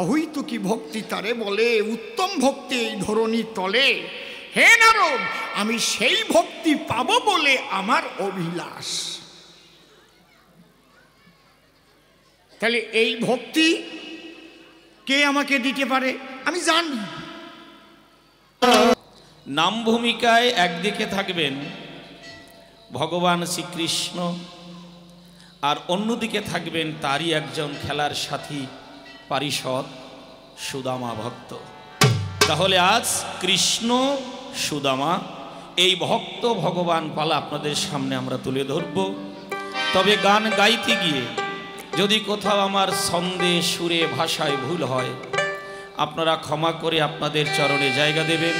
[SPEAKER 1] অহৈতুকী ভক্তি তারে বলে উত্তম ভক্তি এই ধরণী তলে। হে নারদ, আমি সেই ভক্তি পাবো বলে আমার অভিলাষ। তাহলে এই ভক্তি কে আমাকে দিতে পারে? আমি জানি।
[SPEAKER 2] নাম ভূমিকায় একদিকে থাকবেন ভগবান শ্রীকৃষ্ণ, আর অন্যদিকে থাকবেন তারই একজন খেলার সাথী পারিষদ সুদামা ভক্ত। তাহলে আজ কৃষ্ণ সুদামা এই ভক্ত ভগবান পালা আপনাদের সামনে আমরা তুলে ধরব। তবে গান গাইতে গিয়ে যদি কোথাও আমার ছন্দে সুরে ভাষায় ভুল হয়, আপনারা ক্ষমা করে আপনাদের চরণে জায়গা দেবেন,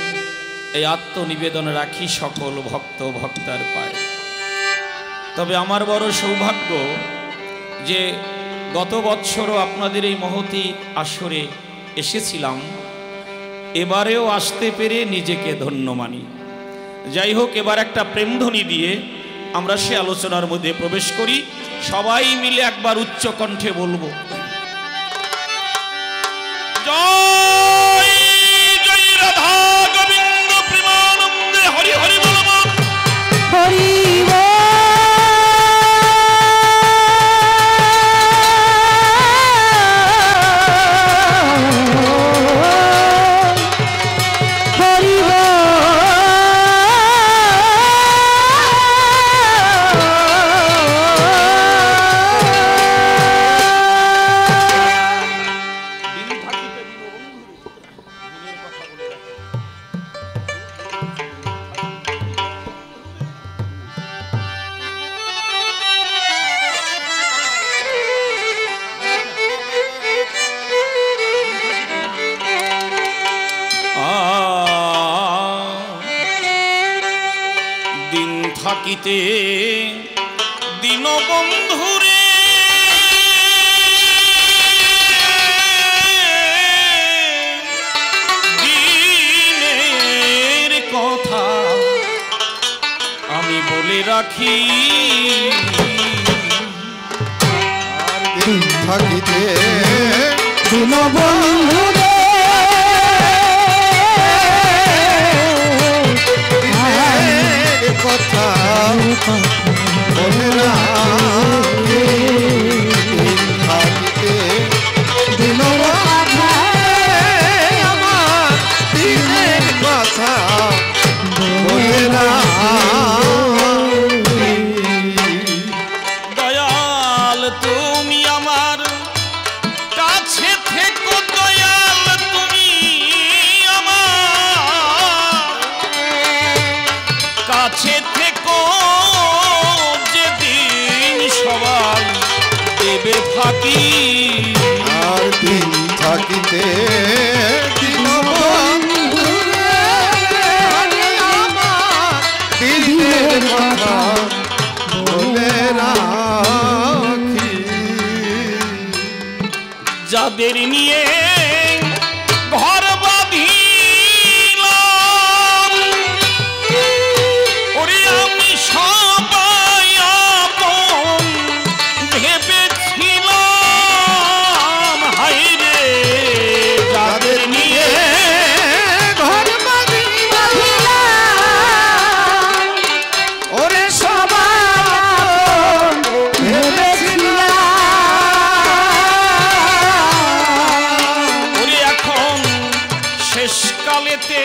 [SPEAKER 2] এই আত্মনিবেদন রাখি সকল ভক্ত ভক্তার পায়ে। তবে আমার বড় সৌভাগ্য যে গত বৎসরও আপনাদের এই মহতী আসরে এসেছিলাম, এবারেও আসতে পেরে নিজেকে ধন্য মানি। যাই হোক, এবার একটা প্রেমধ্বনি দিয়ে আমরা সে আলোচনার মধ্যে প্রবেশ করি। সবাই মিলে একবার উচ্চ কণ্ঠে বলবো, জয় জয় রাধা গোবিন্দ প্রেমানন্দে হরি হরি বল হরি থাকিতে দীনবন্ধুরে দিনের কথা আমি বলে রাখি,
[SPEAKER 1] আর দিন থাকিতে
[SPEAKER 3] দীনবন্ধুরে
[SPEAKER 1] কথা বলে রাখি, থাকিতে দিনের কথা আমার দিনের কথা বলে রাখি।
[SPEAKER 2] দয়াল তুমি আমার কাছে থেকো, দয়াল তুমি আমার কাছে থেকো, যেদিন সবাই দেবে ফাঁকি,
[SPEAKER 1] আর দিন থাকিতে দীনবন্ধুরে আমার দিনের কথা বলে রাখি।
[SPEAKER 2] যাদের নিয়ে ঘর বাঁধিলাম, ওরে আমি সবাই আপন ভেবেছিলাম, হায়রে যাদের নিয়ে
[SPEAKER 1] ঘর বাঁধিলাম, ওরে সবাই ভেবেছিলাম,
[SPEAKER 2] ওরে এখন শেষকালেতে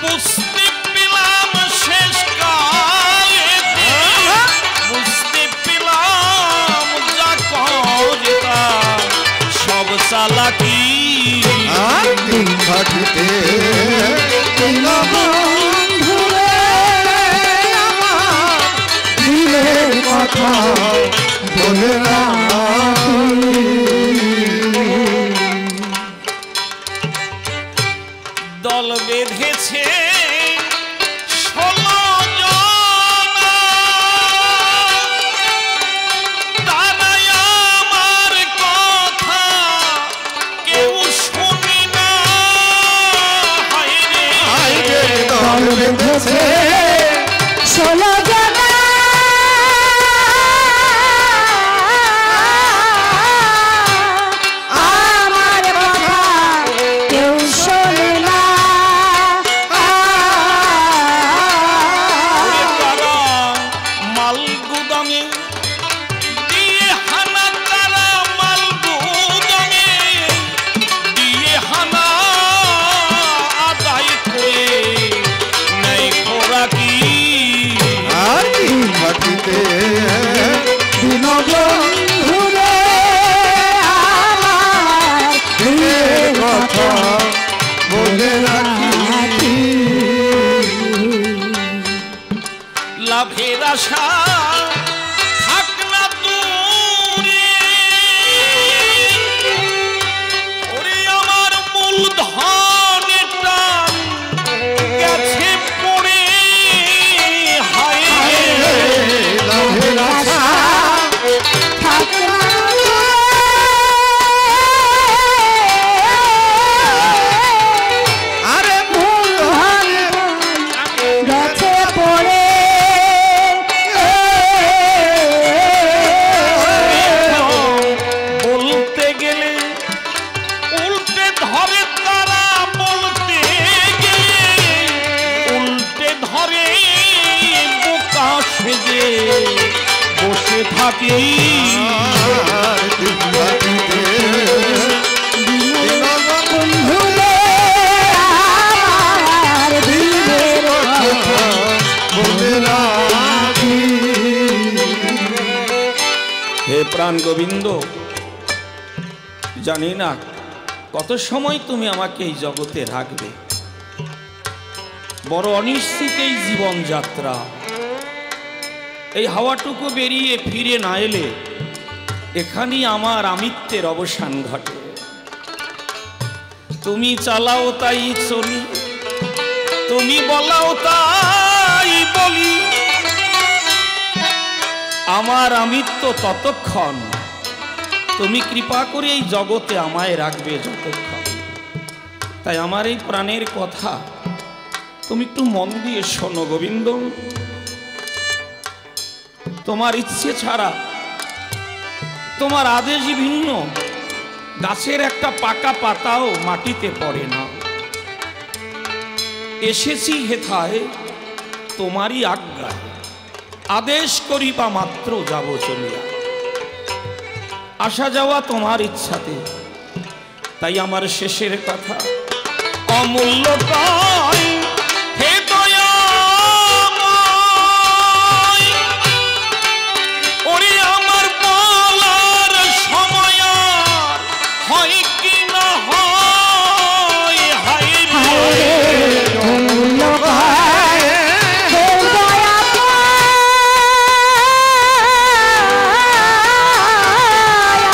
[SPEAKER 2] বুঝতে পেলাম, শেষকালেতে বুঝতে পেলাম, যা করে তা সব চালাকি,
[SPEAKER 1] আর দিন থাকিতে দীনবন্ধুরে আমার দিনের কথা বলে রাখি।
[SPEAKER 2] দল বেঁধেছে 16 জন, তারাই আমার কথা কেউ শুনি না, হায়রে
[SPEAKER 1] আইরে দল বেঁধেছে
[SPEAKER 3] 16 জনা আমার কথা কেউ শোনে না,
[SPEAKER 2] তারা মাল গুদামে দিয়ে হানা, তারা মাল গুদামে দিয়ে হানা আদায় করে নেই খোরাকি,
[SPEAKER 1] আর দিন থাকিতে
[SPEAKER 3] দীনবন্ধুরে আমার
[SPEAKER 1] দিনের কথা বলে রাখি।
[SPEAKER 2] লাভের আশা থাক না দূরে, ওরে আমার মূলধনের টান গেছে পড়ে, হায়রে
[SPEAKER 1] লাভের আশা
[SPEAKER 2] থাকি
[SPEAKER 3] বন্ধুরে আমার দিনের কথা মনে রাখি।
[SPEAKER 2] হে প্রাণ গোবিন্দ, জানি না কত সময় তুমি আমাকে এই জগতে রাখবে। বড় অনিশ্চিত এই জীবনযাত্রা। এই হাওয়াটুকু বেরিয়ে ফিরে না এলে এখানেই আমার আমিত্বের অবসান ঘটে। তুমি চালাও তাই চলি, তুমি বলাও তাই বলি, আমার আমিত্ব ততক্ষণ, তুমি কৃপা করে এই জগতে আমায় রাখবে যতক্ষণ। তাই আমার এই প্রাণের কথা তুমি একটু মন দিয়ে শোনো গোবিন্দ। তোমার ইচ্ছে ছাড়া, তোমার আদেশ ভিন্ন, গাছের একটা পাকা পাতাও মাটিতে পড়ে না। এসেছি হেথায় তোমারই আজ্ঞায়, আদেশ করিবা মাত্র যাব চলিয়া। আসা যাওয়া তোমার ইচ্ছাতে, তাই আমার শেষের কথা অমূল্য তাই হে দয়াময়। ওরে আমার বলার সময় হয় কি না হয়, হায় রে
[SPEAKER 3] অমূল্য ভাই হে দয়া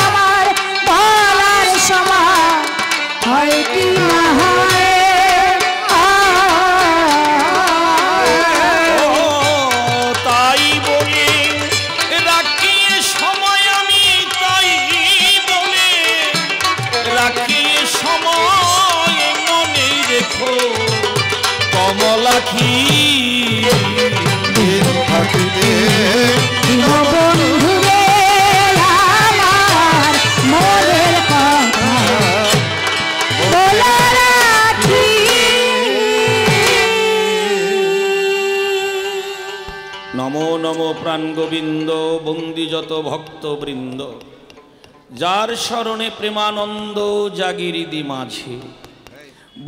[SPEAKER 3] আমার বলার সময় হয় কি না হয়।
[SPEAKER 2] তাই বলে রাখিয়ে সময়, আমি তাই বলে রাখিয়ে সময়, মনে রেখো কমলাক্ষী।
[SPEAKER 3] বন্ধুরে আমার মনের কথা বলে রাখি।
[SPEAKER 2] নমো নমো প্রাণ গোবিন্দ, বন্দি যত ভক্তবৃন্দ, যার স্মরণে প্রেমানন্দ জাগিরিদি মাঝে।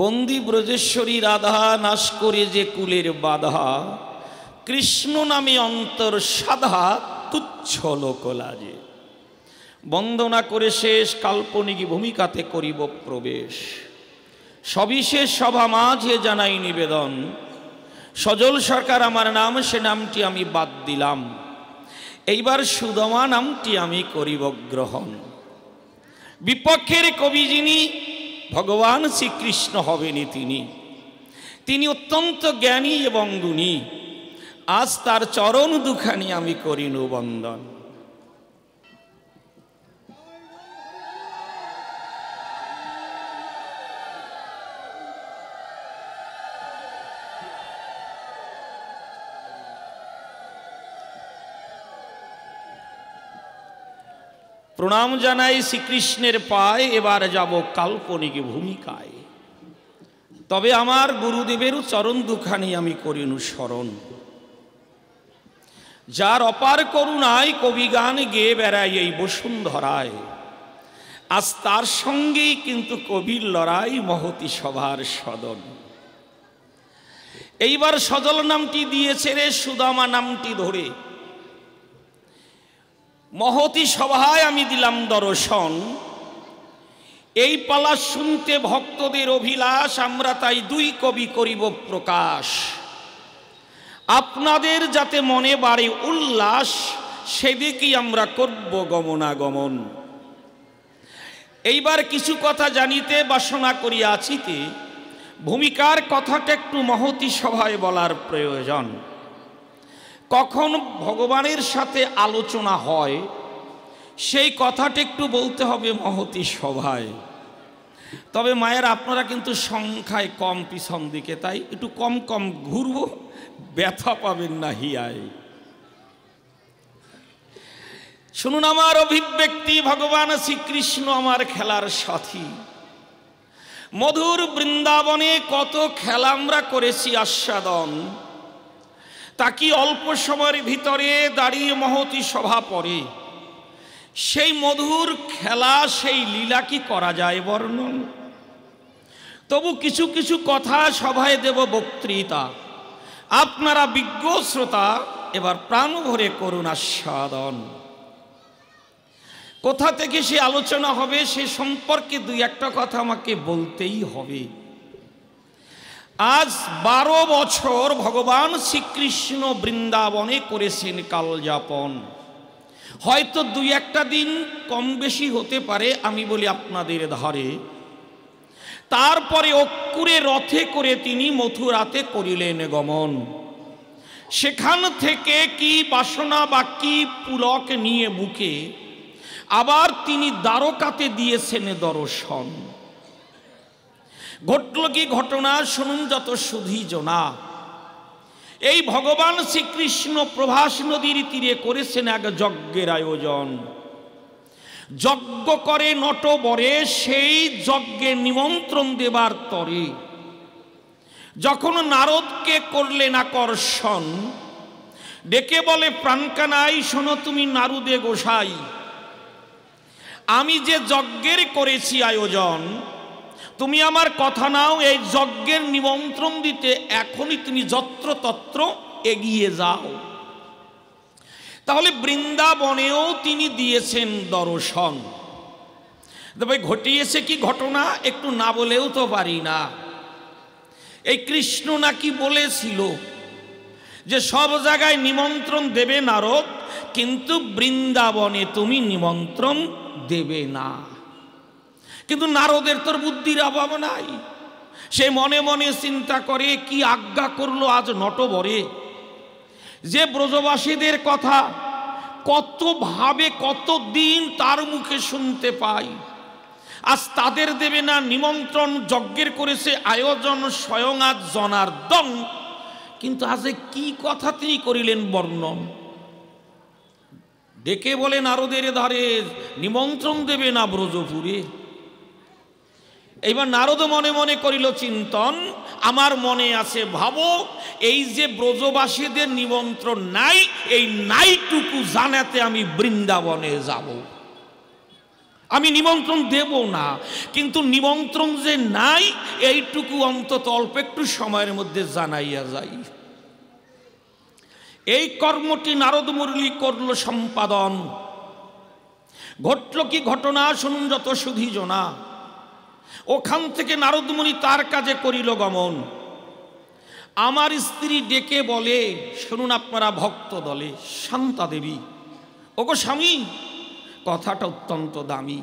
[SPEAKER 2] বন্দি ব্রজেশ্বরী রাধা, নাশ করে যে কুলের বাধা, কৃষ্ণ নামে অন্তর সাধা, তুচ্ছ লোকলাজে। বন্দনা করে শেষ কাল্পনিক ভূমিকাতে করিব প্রবেশ। সবিশেষ সভা মাঝে জানাই নিবেদন, সজল সরকার আমার নাম, সে নামটি আমি বাদ দিলাম। এইবার সুদামা নামটি আমি করিব গ্রহণ। বিপক্ষের কবি যিনি, ভগবান শ্রীকৃষ্ণ হবেনি তিনি। তিনি অত্যন্ত জ্ঞানী এবং গুণী। আজ তার চরণ দুখানি আমি করিনু বন্দন। প্রণাম জানাই শ্রীকৃষ্ণের পায়, এবার যাব কাল্পনিক ভূমিকায়। তবে আমার গুরুদেবেরও চরণ দুখানি আমি করিনু স্মরণ। যার অপার করুণায় কবি গান গেয়ে বেড়ায় এই বসুন্ধরায়, আজ তার সঙ্গেই কিন্তু কবির লড়াই মহতী সভার সদন। এইবার সজল নামটি দিয়েছে রে সুদামা নামটি ধরে, মহতী সভায় আমি দিলাম দর্শন। এই পালা শুনতে ভক্তদের অভিলাষ, আমরা তাই দুই কবি করিব প্রকাশ। আপনাদের যাতে মনে বাড়ে উল্লাস, সেদিকেই আমরা করব গমনাগমন। এইবার কিছু কথা জানিতে বাসনা করিয়াছিতে, ভূমিকার কথাটা একটু মহতী সভায় বলার প্রয়োজন। কখন ভগবানের সাথে আলোচনা হয়, সেই কথাটা একটু বলতে হবে মহতী সভায়। তবে মায়ের আপনারা কিন্তু সংখ্যায় কম পিছন দিকে, তাই একটু কম কম ঘুরবো, ব্যথা পাবেন না হিয়ায়। শুনুন আমার অভিব্যক্তি, ভগবান শ্রীকৃষ্ণ আমার খেলার সাথী। মধুর বৃন্দাবনে কত খেলা আমরা করেছি আস্বাদন। তাকে অল্প সময়ের ভিতরে দাঁড়িয়ে মহতী সভা পড়ে, সেই মধুর খেলা, সেই লীলা কি করা যায় বর্ণন? তবু কিছু কিছু কথা সভায় দেব বক্তৃতা, আপনারা বিজ্ঞ শ্রোতা এবার প্রাণ ভরে করুন আস্বাদন। কোথা থেকে সে আলোচনা হবে সে সম্পর্কে দুই একটা কথা আমাকে বলতেই হবে। আজ 12 বছর ভগবান শ্রীকৃষ্ণ বৃন্দাবনে করেছেন কালযাপন। হয়তো দুই একটা দিন কম বেশি হতে পারে, আমি বলি আপনাদের ধারে। তারপরে অক্কুরে রথে করে তিনি মথুরাতে করিলেন গমন। সেখান থেকে কি বাসনা বা কি পুলক নিয়ে বুকে আবার তিনি দ্বারকাতে দিয়েছেন দর্শন। ঘটল কি ঘটনা শুনুন যত সুধী জনা। এই ভগবান শ্রীকৃষ্ণ প্রভাস নদীর তীরে করেছেন এক যজ্ঞের আয়োজন। যজ্ঞ করে নটবরে, সেই যজ্ঞের নিমন্ত্রণ দেবার তরে যখন নারদকে করলেন আকর্ষণ, ডেকে বলে প্রাণকানাই শোনো তুমি নারদে গোসাই, আমি যে যজ্ঞের করেছি আয়োজন, তুমি আমার কথা নাও, এই যজ্ঞের নিমন্ত্রণ দিতে এখনই তুমি যত্রতত্র এগিয়ে যাও। তাহলে বৃন্দাবনেও তিনি দিয়েছেন দর্শন। তবে ঘটিয়েছে কি ঘটনা একটু না বলেও তো পারি না। এই কৃষ্ণ নাকি বলেছিল যে সব জায়গায় নিমন্ত্রণ দেবে নারদ, কিন্তু বৃন্দাবনে তুমি নিমন্ত্রণ দেবে না। কিন্তু নারদের তোর বুদ্ধির অভাব নাই, সে মনে মনে চিন্তা করে কি আজ্ঞা করলো আজ নটবরে, যে ব্রজবাসীদের কথা কত ভাবে কত দিন তার মুখে শুনতে পাই, আজ তাদের দেবে না নিমন্ত্রণ, যজ্ঞের করেছে আয়োজন স্বয়ং আজ জনার্দন, কিন্তু আজ কি কথা তিনি করিলেন বর্ণন। ডেকে বলে নারদের ধারে নিমন্ত্রণ দেবে না ব্রজপুরে। এইবার নারদ মনে মনে করিল চিন্তন, আমার মনে আছে ভাবো, এই যে ব্রজবাসীদের নিমন্ত্রণ নাই, এই নাইটুকু জানাতে আমি বৃন্দাবনে যাব। আমি নিমন্ত্রণ দেব না, কিন্তু নিমন্ত্রণ যে নাই এইটুকু অন্তত অল্প একটু সময়ের মধ্যে জানাইয়া যাই। এই কর্মটি নারদ মুরলী করল সম্পাদন। ঘটল কি ঘটনা শুনুন যত সুধী জনা। ওখান থেকে নারদমুনি তার কাজে করিল গমন। আমার স্ত্রী ডেকে বলে, শুনুন আপনারা ভক্ত দলে, শান্তা দেবী, ওগো স্বামী, কথাটা অত্যন্ত দামি,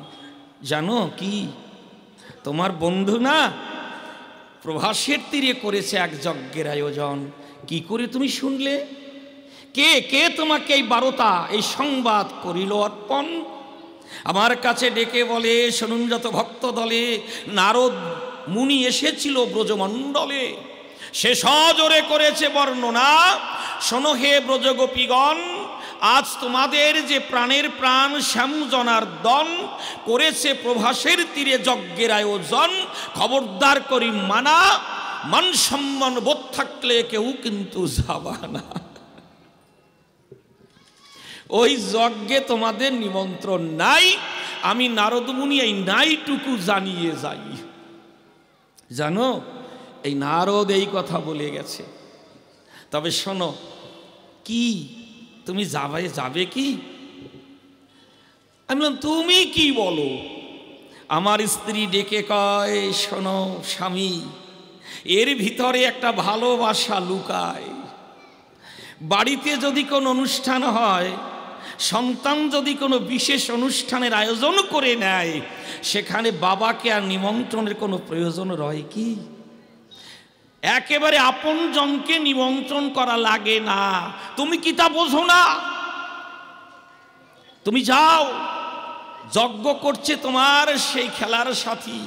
[SPEAKER 2] জানো কি তোমার বন্ধু না প্রভাসের তীরে করেছে এক যজ্ঞের আয়োজন। কি করে তুমি শুনলে? কে কে তোমাকে এই বারতা এই সংবাদ করিল অর্পণ? আমার কাছে ডেকে বলে, শুনুন যত ভক্ত দলে, নারদ মুনি এসেছিল ব্রজমণ্ডলে, সে সজোরে করেছে বর্ণনা। শোনো হে ব্রজগোপীগণ, আজ তোমাদের যে প্রাণের প্রাণ শ্যাম জনার্দন করেছে প্রভাসের তীরে যজ্ঞের আয়োজন, খবরদার করি মানা, মান সম্মান বোধ থাকলে কেউ কিন্তু যাবা না। ওই যজ্ঞে তোমাদের নিমন্ত্রণ নাই, আমি নারদ মুনি এই নাইটুকু জানিয়ে যাই। জানো এই নারদ এই কথা বলে গেছে। তবে শোনো, কি তুমি যাবে কি? আমি বললাম তুমি কি বলো? আমার স্ত্রী ডেকে কয়, শোনো স্বামী, এর ভিতরে একটা ভালোবাসা লুকায়। বাড়িতে যদি কোনো অনুষ্ঠান হয়, সন্তান যদি কোনো বিশেষ অনুষ্ঠানের আয়োজন করে নেয়, সেখানে বাবাকে আর নিমন্ত্রণের কোনো প্রয়োজন রয় কি? একেবারে আপন জনকে নিমন্ত্রণ করা লাগে না। তুমি কি তা বোঝো না? তুমি যাও, যজ্ঞ করছে তোমার সেই খেলার সাথী,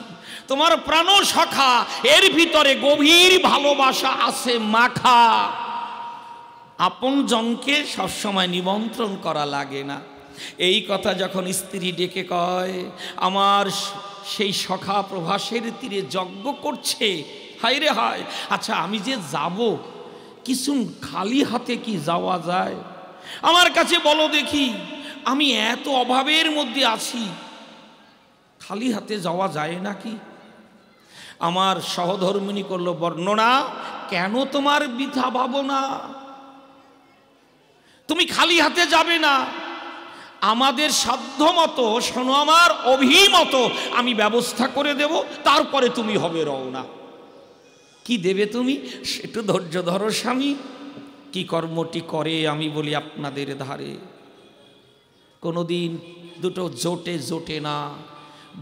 [SPEAKER 2] তোমার প্রাণ সখা, এর ভিতরে গভীর ভালোবাসা আছে মাখা। আপন জনকে সবসময় নিমন্ত্রণ করা লাগে না। এই কথা যখন স্ত্রী ডেকে কয়, আমার সেই সখা প্রভাসের তীরে যজ্ঞ করছে, হায় রে হায়, আচ্ছা আমি যে যাব, কিছু খালি হাতে কি যাওয়া যায়? আমার কাছে বলো দেখি, আমি এত অভাবের মধ্যে আছি, খালি হাতে যাওয়া যায় নাকি? আমার সহধর্মিণী করলো বর্ণনা, কেন তোমার বৃথা ভাবনা? তুমি খালি হাতে যাবে না, আমাদের সাধ্য মতো, শোনো আমার অভিমত, আমি ব্যবস্থা করে দেব, তারপরে তুমি হবে রওনা। কি দেবে তুমি? একটু ধৈর্য ধরো স্বামী। কি কর্মটি করে আমি বলি আপনাদের ধারে, কোনোদিন দুটো জোটে না,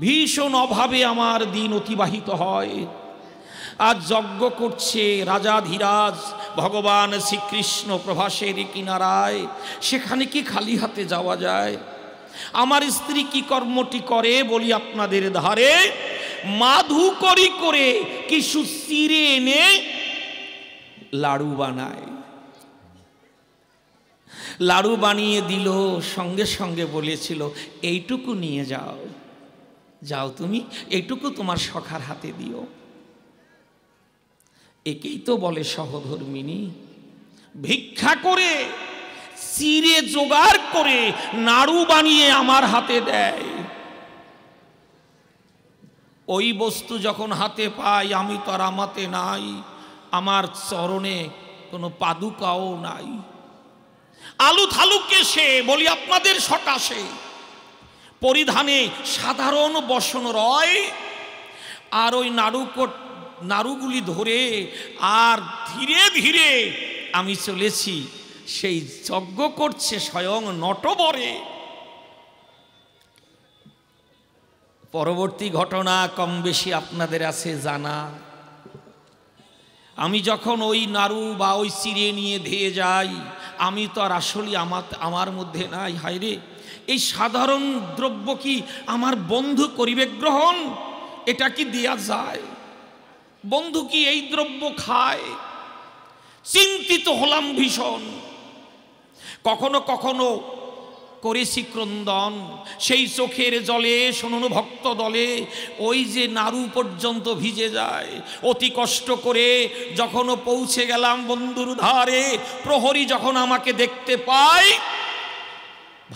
[SPEAKER 2] ভীষণ অভাবে আমার দিন অতিবাহিত হয়। আজ যজ্ঞ করছে রাজাধিরাজ ভগবান শ্রীকৃষ্ণ প্রভাসের কিনারায়, সেখানে কি খালি হাতে যাওয়া যায়? আমার স্ত্রী কি কর্মটি করে বলি আপনাদের ধারে, মাধু করি করে কিছু চিড়ে এনে লাড়ু বানায়, লাড়ু বানিয়ে দিল, সঙ্গে সঙ্গে বলেছিল এইটুকু নিয়ে যাও, যাও তুমি এইটুকু তোমার সখার হাতে দিও। একেই তো বলে সহধর্মিনী। ভিক্ষা করে চিড়ে জোগাড় করে নাড়ু বানিয়ে আমার হাতে দেয়। ওই বস্তু যখন হাতে পাই, আমি তো আর আমাতে নাই, আমার চরণে কোনো পাদুকাও নাই। আলু থালু কেশে বলি আপনাদের সকাশে, পরিধানে সাধারণ বসন রয়, আর ওই নাড়ুগুলি ধরে আর ধীরে ধীরে আমি চলেছি। সেই যজ্ঞ করছে স্বয়ং নটবরে। পরবর্তী ঘটনা কম বেশি আপনাদের আছে জানা। আমি যখন ওই নাড়ু বা ওই চিড়ে নিয়ে ধেয়ে যাই, আমি তো আর আসলে আমার মধ্যে নাই। হায়রে, এই সাধারণ দ্রব্য কি আমার বন্ধু করিবে গ্রহণ? এটা কি দেয়া যায়? বন্ধু কি এই দ্রব্য খায়? চিন্তিত হলাম ভীষণ। কখনো কখনো করেছি ক্রন্দন, সেই চোখের জলে শুনুন ভক্ত দলে ওই যে নাড়ু পর্যন্ত ভিজে যায়। অতি কষ্ট করে যখন পৌঁছে গেলাম বন্ধুর ধারে, প্রহরী যখন আমাকে দেখতে পায়,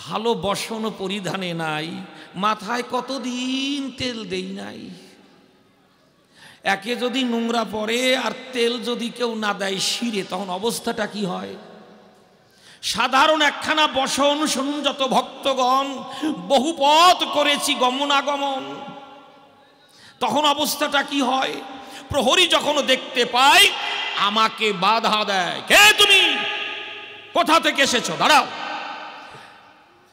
[SPEAKER 2] ভালো বসন পরিধানে নাই, মাথায় কতদিন তেল দেই নাই। একে যদি নোংরা পড়ে আর তেল যদি কেউ না দেয় শিরে, তখন অবস্থাটা কি হয়? সাধারণ একখানা বসন শুনুন যত ভক্তগণ, বহু পথ করেছি গমনাগমন, তখন অবস্থাটা কি হয়? প্রহরী যখন দেখতে পায়, আমাকে বাধা দেয়, কে তুমি, কোথা থেকে এসেছো, দাঁড়াও।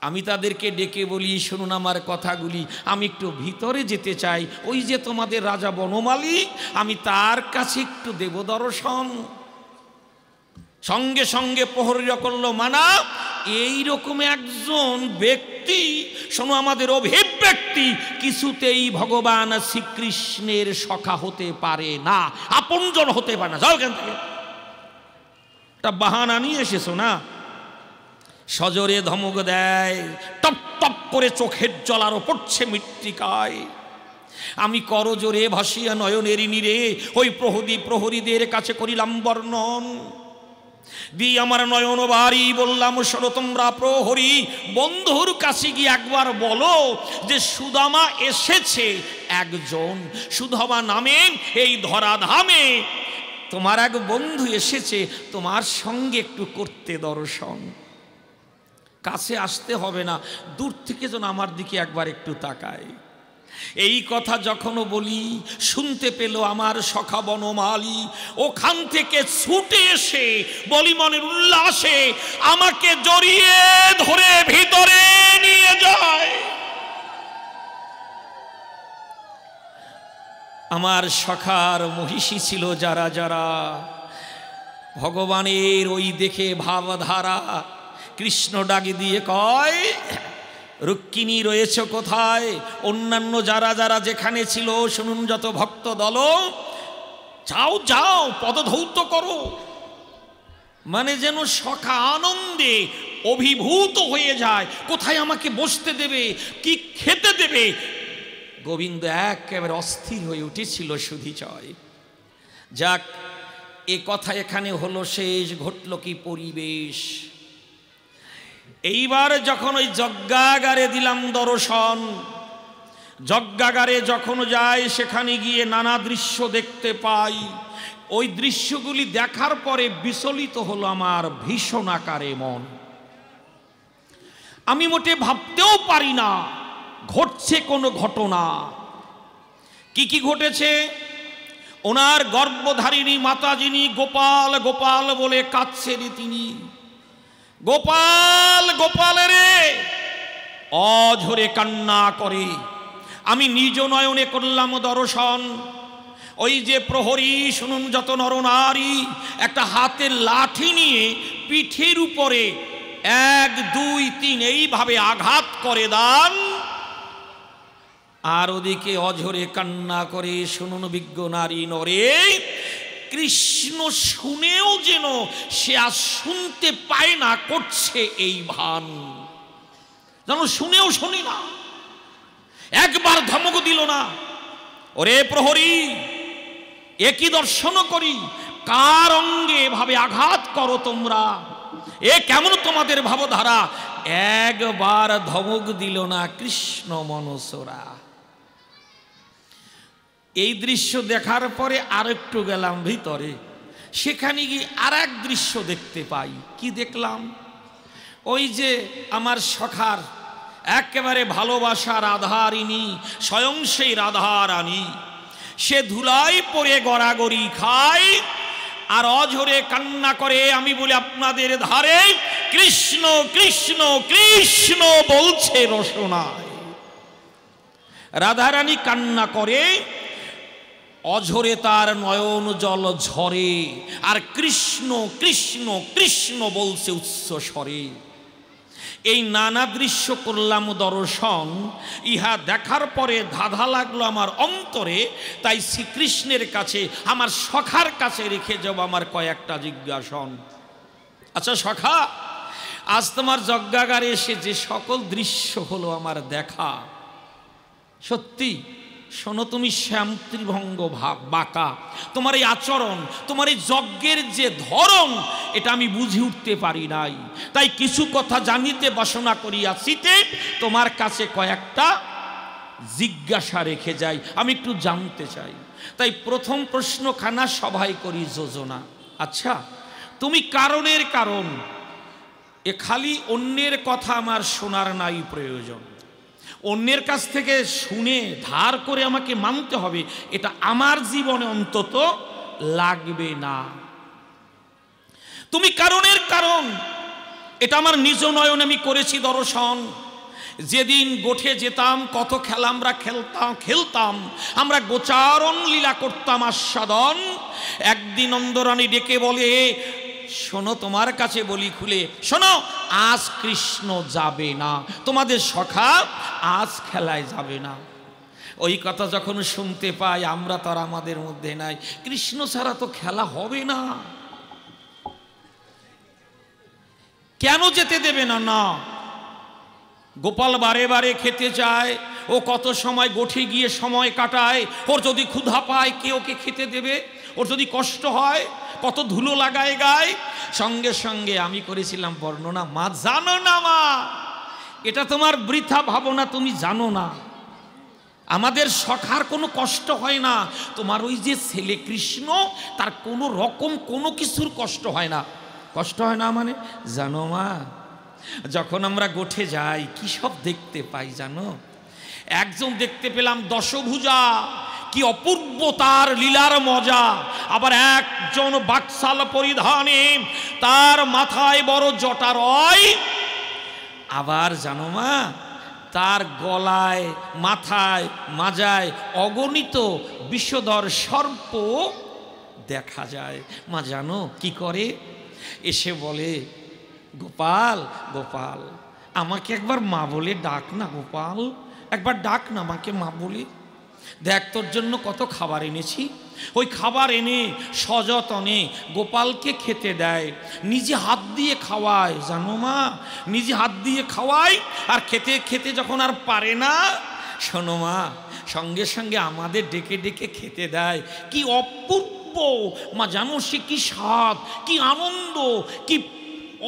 [SPEAKER 2] আমি তাদেরকে ডেকে বলি, শুনুন আমার কথাগুলি, আমি একটু ভিতরে যেতে চাই, ওই যে তোমাদের রাজা বনমালী, আমি তার কাছে একটু দেব দর্শন। সঙ্গে সঙ্গে প্রহরীরা করলো মানা। এইরকম একজন ব্যক্তি, শোনো আমাদের অভিব্যক্তি, কিছুতেই ভগবান শ্রীকৃষ্ণের সখা হতে পারে না, আপনজন হতে পারে না। যাও এখান থেকে, একটা বাহানা নিয়ে এসেছো না। সজোরে ধমক দেয়, টপ টপ করে চোখের জল আরো পড়ছে মৃত্তিকায়। আমি করজোরে ভাসিয়া নয়নের নীরে ওই প্রহরীদের কাছে করিলাম বর্ণন। দিয়ে আমার নয়ন বাড়ি বললাম, শোনো তোমরা প্রহরী, বন্ধুর কাছে গিয়ে একবার বলো যে সুদামা এসেছে একজন, সুদামা নামে এই ধরাধামে তোমার এক বন্ধু এসেছে, তোমার সঙ্গে একটু করতে দর্শন। কাছে আসতে হবে না, দূর থেকে যেন আমার দিকে একবার একটু তাকায়। এই কথা যখনও বলি, শুনতে পেল আমার সখা বনমালী, ওখান থেকে ছুটে এসে বলি মনের উল্লাসে আমাকে জড়িয়ে ধরে ভিতরে নিয়ে যায়। আমার সখার মহিষী ছিল যারা যারা, ভগবানের ওই দেখে ভাবধারা। কৃষ্ণ ডাকি দিয়ে কয়, রুক্মিণী রয়েছে কোথায়? অন্যান্য যারা যারা যেখানে ছিল, শুনুন যত ভক্ত দল, যাও যাও পদধৌত করো। মানে যেন সখা আনন্দে অভিভূত হয়ে যায়, কোথায় আমাকে বসতে দেবে, কি খেতে দেবে। গোবিন্দ একেবারে অস্থির হয়ে উঠেছিল সুধিচয়। যাক, এ কথা এখানে হলো শেষ, ঘটল কি পরিবেশ। এইবার যখন ওই যজ্ঞাগারে দিলাম দর্শন, যজ্ঞাগারে যখন যাই সেখানে গিয়ে নানা দৃশ্য দেখতে পাই। ওই দৃশ্যগুলি দেখার পরে বিচলিত হলো আমার ভীষণ আকারে মন। আমি মোটে ভাবতেও পারি না ঘটছে কোনো ঘটনা। কি কি ঘটেছে? ওনার গর্ভধারিণী মাতা যিনি গোপাল গোপাল বলে কাঁদছেন তিনি। গোপাল গোপাল রে অঝরে কান্না করে। আমি নিজ নয়নে করলাম দর্শন। ওই যে প্রহরী, শুনুন যত নরনারী, একটা হাতের লাঠি নিয়ে পিঠের উপরে 1 2 3 এইভাবে আঘাত করে দান, আর ওদিকে অঝরে কান্না করে। শুনুন বিজ্ঞ নারী নরে, কৃষ্ণ শুনেও যেন সে আর শুনতে পায় না, করছে এই ভান যেন শুনেও শুনি না। একবার ধমক দিল না, ওরে প্রহরী একই দর্শন করি, কার অঙ্গে এভাবে আঘাত করো তোমরা, এ কেমন তোমাদের ভাবধারা? একবার ধমক দিল না কৃষ্ণ মনসরা। এই দৃশ্য দেখার পরে আরেকটু গেলাম ভিতরে, সেখানে গিয়ে আর এক দৃশ্য দেখতে পাই। কি দেখলাম? ওই যে আমার সখার একেবারে ভালোবাসা রাধারিণী, স্বয়ং সেই রাধারানী, সে ধুলাই পরে গড়াগড়ি খায় আর অঝরে কান্না করে। আমি বলি আপনাদের ধারে কৃষ্ণ কৃষ্ণ কৃষ্ণ বলছে রসনায়। রাধারানী কান্না করে, অঝরে তার নয়ন জল ঝরে, আর কৃষ্ণ কৃষ্ণ কৃষ্ণ বলছে উচ্চ স্বরে। এই নানা দৃশ্য করলাম দর্শন, ইহা দেখার পরে ধাঁধা লাগলো আমার অন্তরে। তাই শ্রীকৃষ্ণের কাছে, আমার সখার কাছে রেখে যাব আমার কয়েকটা জিজ্ঞাসন। আচ্ছা সখা, আজ তোমার যজ্ঞাগারে এসে যে সকল দৃশ্য হলো আমার দেখা, সত্যি শোনো, তুমি শ্যামত্রিভঙ্গ বাঁকা, তোমার এই আচরণ, তোমার এই যজ্ঞের যে ধরন, এটা আমি বুঝে উঠতে পারি নাই। তাই কিছু কথা জানিতে বাসনা করিয়াছিতে তোমার কাছে কয়েকটা জিজ্ঞাসা রেখে যাই, আমি একটু জানতে চাই। তাই প্রথম প্রশ্নখানা সবাই করি যোজনা। আচ্ছা, তুমি কারণের কারণ, এ খালি অন্যের কথা আমার শোনার নাই প্রয়োজন, অন্যের কাছ থেকে শুনে ধার করে আমাকে মানতে হবে, এটা আমার জীবনে অন্তত লাগবে না। তুমি কারণের কারণ, এটা আমার নিজ নয়নে আমি করেছি দর্শন। যেদিন গোঠে যেতাম কত খেলা আমরা খেলতাম, আমরা গোচারণ লীলা করতাম আস্বাদন। একদিন অন্দরানী ডেকে বলে, শোনো তোমার কাছে বলি খুলে, শোনো আজ কৃষ্ণ যাবে না, তোমাদের সখা আজ খেলায় যাবে না। ওই কথা যখন শুনতে পাই, আমরা তো আর আমাদের মধ্যে নাই, কৃষ্ণ ছাড়া তো খেলা হবে না, কেন যেতে দেবে না? না, গোপাল বারে বারে খেতে চায়, ও কত সময় গোঠে গিয়ে সময় কাটায়, ওর যদি ক্ষুধা পায় কে ওকে খেতে দেবে? ওর যদি কষ্ট হয়, কত ধুলো লাগায় গায়। সঙ্গে সঙ্গে আমি করেছিলাম বর্ণনা, মা জানো না মা, এটা তোমার বৃথা ভাবনা, তুমি জানো না আমাদের সখার কোনো কষ্ট হয় না, তোমার ওই যে ছেলে কৃষ্ণ, তার কোনো রকম কোনো কিছুর কষ্ট হয় না। কষ্ট হয় না মানে জানো মা, যখন আমরা গোঠে যাই কি সব দেখতে পাই জানো? একজন দেখতে পেলাম দশভুজা, কি অপূর্ব তার লীলার মজা। আবার একজন বাকশাল পরিধানে, তার মাথায় বড় জটা রয়। আবার জানো মা, তার গলায়, মাথায়, মাজায় অগণিত বিষধর সর্প দেখা যায়। মা জানো কি করে? এসে বলে, গোপাল গোপাল আমাকে একবার মা বলে ডাক না, গোপাল একবার ডাক না আমাকে মা বলে। দেখ তোর জন্য কত খাবার এনেছি। ওই খাবার এনে সযতনে গোপালকে খেতে দেয়, নিজে হাত দিয়ে খাওয়ায় জানো মা, নিজে হাত দিয়ে খাওয়ায়। আর খেতে খেতে যখন আর পারে না, শোনো মা, সঙ্গে সঙ্গে আমাদের ডেকে ডেকে খেতে দেয়। কি অপূর্ব মা জানো সে কি স্বাদ, কি আনন্দ, কি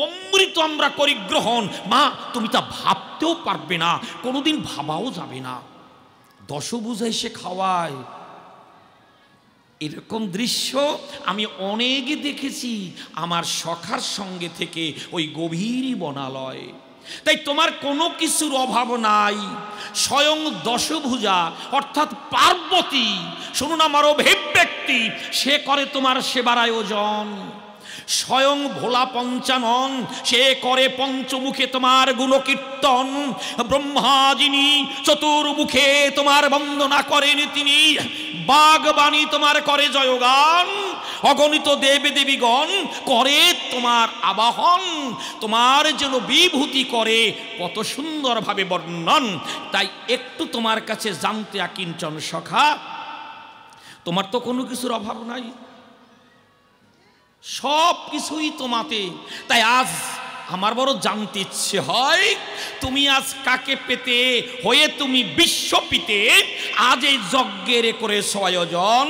[SPEAKER 2] অমৃত আমরা করি গ্রহণ, মা তুমি তা ভাবতেও পারবে না, কোনোদিন ভাবাও যাবে না। দশভুজা এসে খাওয়ায়। এরকম দৃশ্য আমি অনেক দেখেছি আমার সখার সঙ্গে থেকে ওই গভীর বনালয়। তাই তোমার কোনো কিছুর অভাব নাই। স্বয়ং দশভুজা অর্থাৎ পার্বতী, শুনুন আমার অভিব্যক্তি, সে করে তোমার সেবার আয়োজন। স্বয়ং ভোলা পঞ্চানন, সে করে পঞ্চমুখে তোমার গুণকীর্তন। ব্রহ্মা যিনি চতুর্মুখে তোমার বন্দনা করেন, তিনি বাগবাণী তোমার করে জয়গান। অগণিত দেব দেবীগণ করে তোমার আবাহন, তোমার যেন বিভূতি করে কত সুন্দরভাবে বর্ণন। তাই একটু তোমার কাছে জানতে আকিঞ্চন সখা, তোমার তো কোনো কিছুর অভাব নাই, সব কিছুই তোমাতে। তাই আজ আমার বড় জানতে ইচ্ছে হয়, তুমি আজ কাকে পেতে হয়ে তুমি বিশ্ব পিতে আজ এই যজ্ঞের করেছ আয়োজন।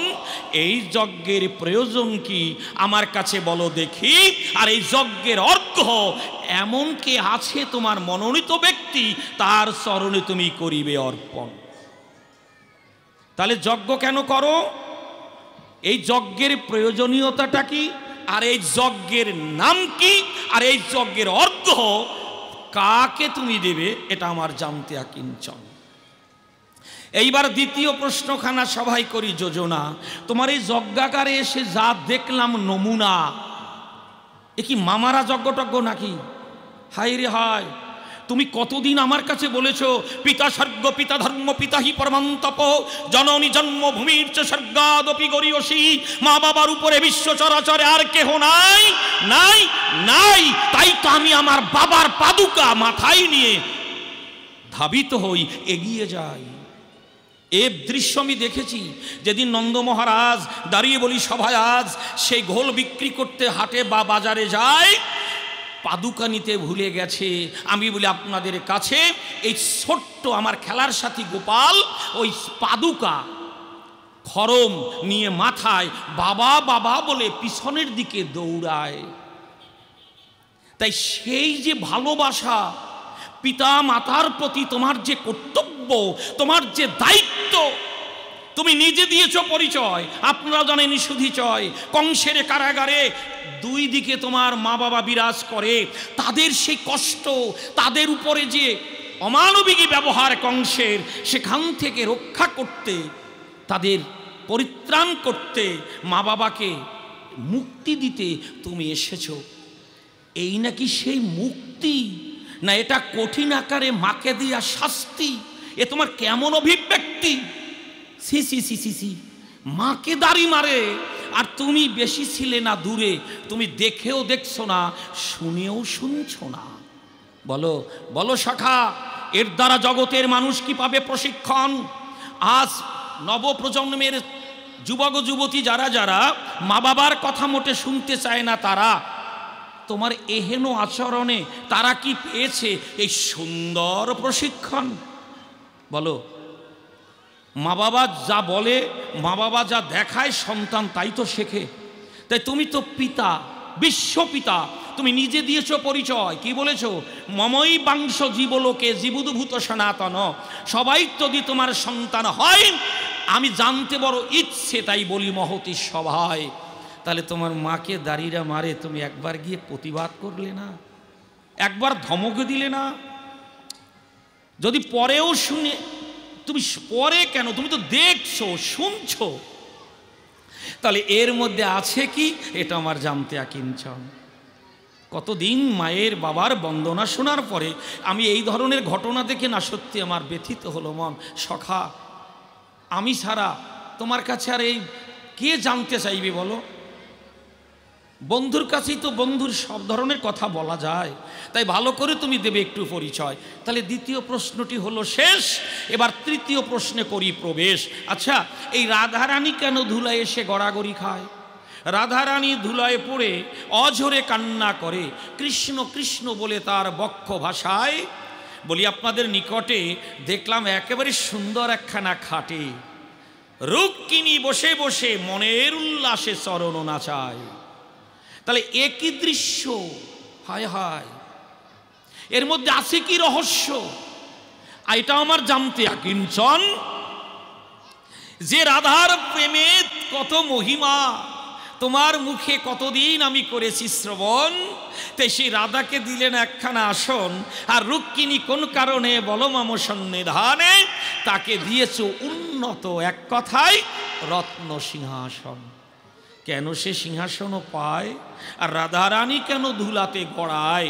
[SPEAKER 2] এই যজ্ঞের প্রয়োজন কি আমার কাছে বলো দেখি। আর এই যজ্ঞের অর্থ এমন কে আছে তোমার মনোনীত ব্যক্তি, তার চরণে তুমি করিবে অর্পণ। তাহলে যজ্ঞ কেন করো? এই যজ্ঞের প্রয়োজনীয়তাটা কি, আর এই যজ্ঞের নাম কি, আর এই যজ্ঞের অর্থ কাকে তুমি দেবে, এটা আমার জানতে আকিঞ্চন। এইবার দ্বিতীয় প্রশ্নখানা সবাই করি যোজনা। তোমার এই যজ্ঞাগারে এসে যা দেখলাম নমুনা, এ কি মামারা যজ্ঞটজ্ঞ নাকি? হায় রে হায়, তুমি কতদিন আমার কাছে বলেছো পিতা স্বর্গ পিতা ধর্ম পিতা হি পরমন্তপ, জননী জন্মভূমির চ স্বর্গাদপি গরিয়সী। মা বাবার উপরে বিশ্ব চরাচরে আর কেহ নাই, নাই, নাই। তাই তো আমি আমার বাবার পাদুকা মাথায় নিয়ে ধাবিত হই, এগিয়ে যাই। এ দৃশ্য আমি দেখেছি যেদিন নন্দ মহারাজ দাঁড়িয়ে বলি সভায় আজ সেই ঘোল বিক্রি করতে হাটে বা বাজারে যায়, পাদুকা নিতে ভুলে গেছে। আমি বলি আপনাদের কাছে এই ছোট্ট আমার খেলার সাথী গোপাল ওই পাদুকা খরম নিয়ে মাথায় বাবা বাবা বলে পিছনের দিকে দৌড়ায়। তাই সেই যে ভালোবাসা, পিতা মাতার প্রতি তোমার যে কর্তব্য, তোমার যে দায়িত্ব, তুমি নিজে দিয়েছো পরিচয়। আপনারা জানেন সুধিচয় কংসের কারাগারে দুই দিকে তোমার মা বাবা বিরাজ করে, তাদের সেই কষ্ট, তাদের উপরে যে অমানবিক ব্যবহার কংসের, সেখান থেকে রক্ষা করতে, তাদের পরিত্রাণ করতে, মা বাবাকে মুক্তি দিতে তুমি এসেছো। এই নাকি সেই মুক্তি, না এটা কঠিন আকারে মাকে দেয়া শাস্তি? এ তোমার কেমন অভিব্যক্তি? সি সি সি সি সি, মাকে দাড়ি মারে, আর তুমি বেশি ছিলে না দূরে, তুমি দেখেও দেখছো না, শুনেও শুনছো না। বলো বলো সখা, এর দ্বারা জগতের মানুষ কি পাবে প্রশিক্ষণ? আজ নবপ্রজন্মের যুবক যুবতী যারা যারা মা বাবার কথা মোটে শুনতে চায় না, তারা তোমার এহেন আচরণে তারা কি পেয়েছে এই সুন্দর প্রশিক্ষণ? বলো। মা বাবা যা বলে, মা বাবা যা দেখায়, সন্তান তাই তো শেখে। তাই তুমি তো পিতা, বিশ্বপিতা, তুমি নিজে দিয়েছো পরিচয়। কি বলেছো? মমই বাংশ জীবলোকে জীবুদ্ভূত সনাতন। সবাই যদি তোমার সন্তান হয়, আমি জানতে বড় ইচ্ছে, তাই বলি মহতী সভায়। তাহলে তোমার মাকে দাড়িরা মারে, তুমি একবার গিয়ে প্রতিবাদ করলে না? একবার ধমক দিলে না? যদি পরেও শুনে, তুমি পরে কেন, তুমি তো দেখছো শুনছো, তাহলে এর মধ্যে আছে কি, এটা আমার জানতে আকিঞ্চন। কতদিন মায়ের বাবার বন্দনা শোনার পরে আমি এই ধরনের ঘটনা দেখে না সত্যি আমার ব্যথিত হলো মন। সখা, আমি ছাড়া তোমার কাছে আর এই কে জানতে চাইবে বলো? বন্ধুর কাছেই তো বন্ধুর সব ধরনের কথা বলা যায়। তাই ভালো করে তুমি দেবে একটু পরিচয়। তাহলে দ্বিতীয় প্রশ্নটি হলো শেষ, এবার তৃতীয় প্রশ্নে করি প্রবেশ। আচ্ছা, এই রাধারানী কেন ধুলায় এসে গড়াগড়ি খায়? রাধারানী ধুলায় পড়ে অঝরে কান্না করে, কৃষ্ণ কৃষ্ণ বলে তার বক্ষ ভাষায়। বলি আপনাদের নিকটে দেখলাম একেবারে সুন্দর একখানা খাটে, রুক্মিণী বসে বসে মনের উল্লাসে চরণ নাচায়। তাহলে একই দৃশ্য, হায় হায়, এর মধ্যে আছে কি রহস্য? এটা আমার জানতে কিঞ্চন, যে রাধার প্রেমে কত মহিমা, তোমার মুখে কতদিন আমি করেছি শ্রবণ, তাই সেই রাধাকে দিলেন একখানা আসন, আর রুক্মিণী কোন কারণে বলো মম সন্নিধানে তাকে দিয়েছ উন্নত, এক কথায় রত্ন সিংহাসন। কেন সে সিংহাসনও পায় আর রাধারানী কেন ধুলাতে গড়ায়,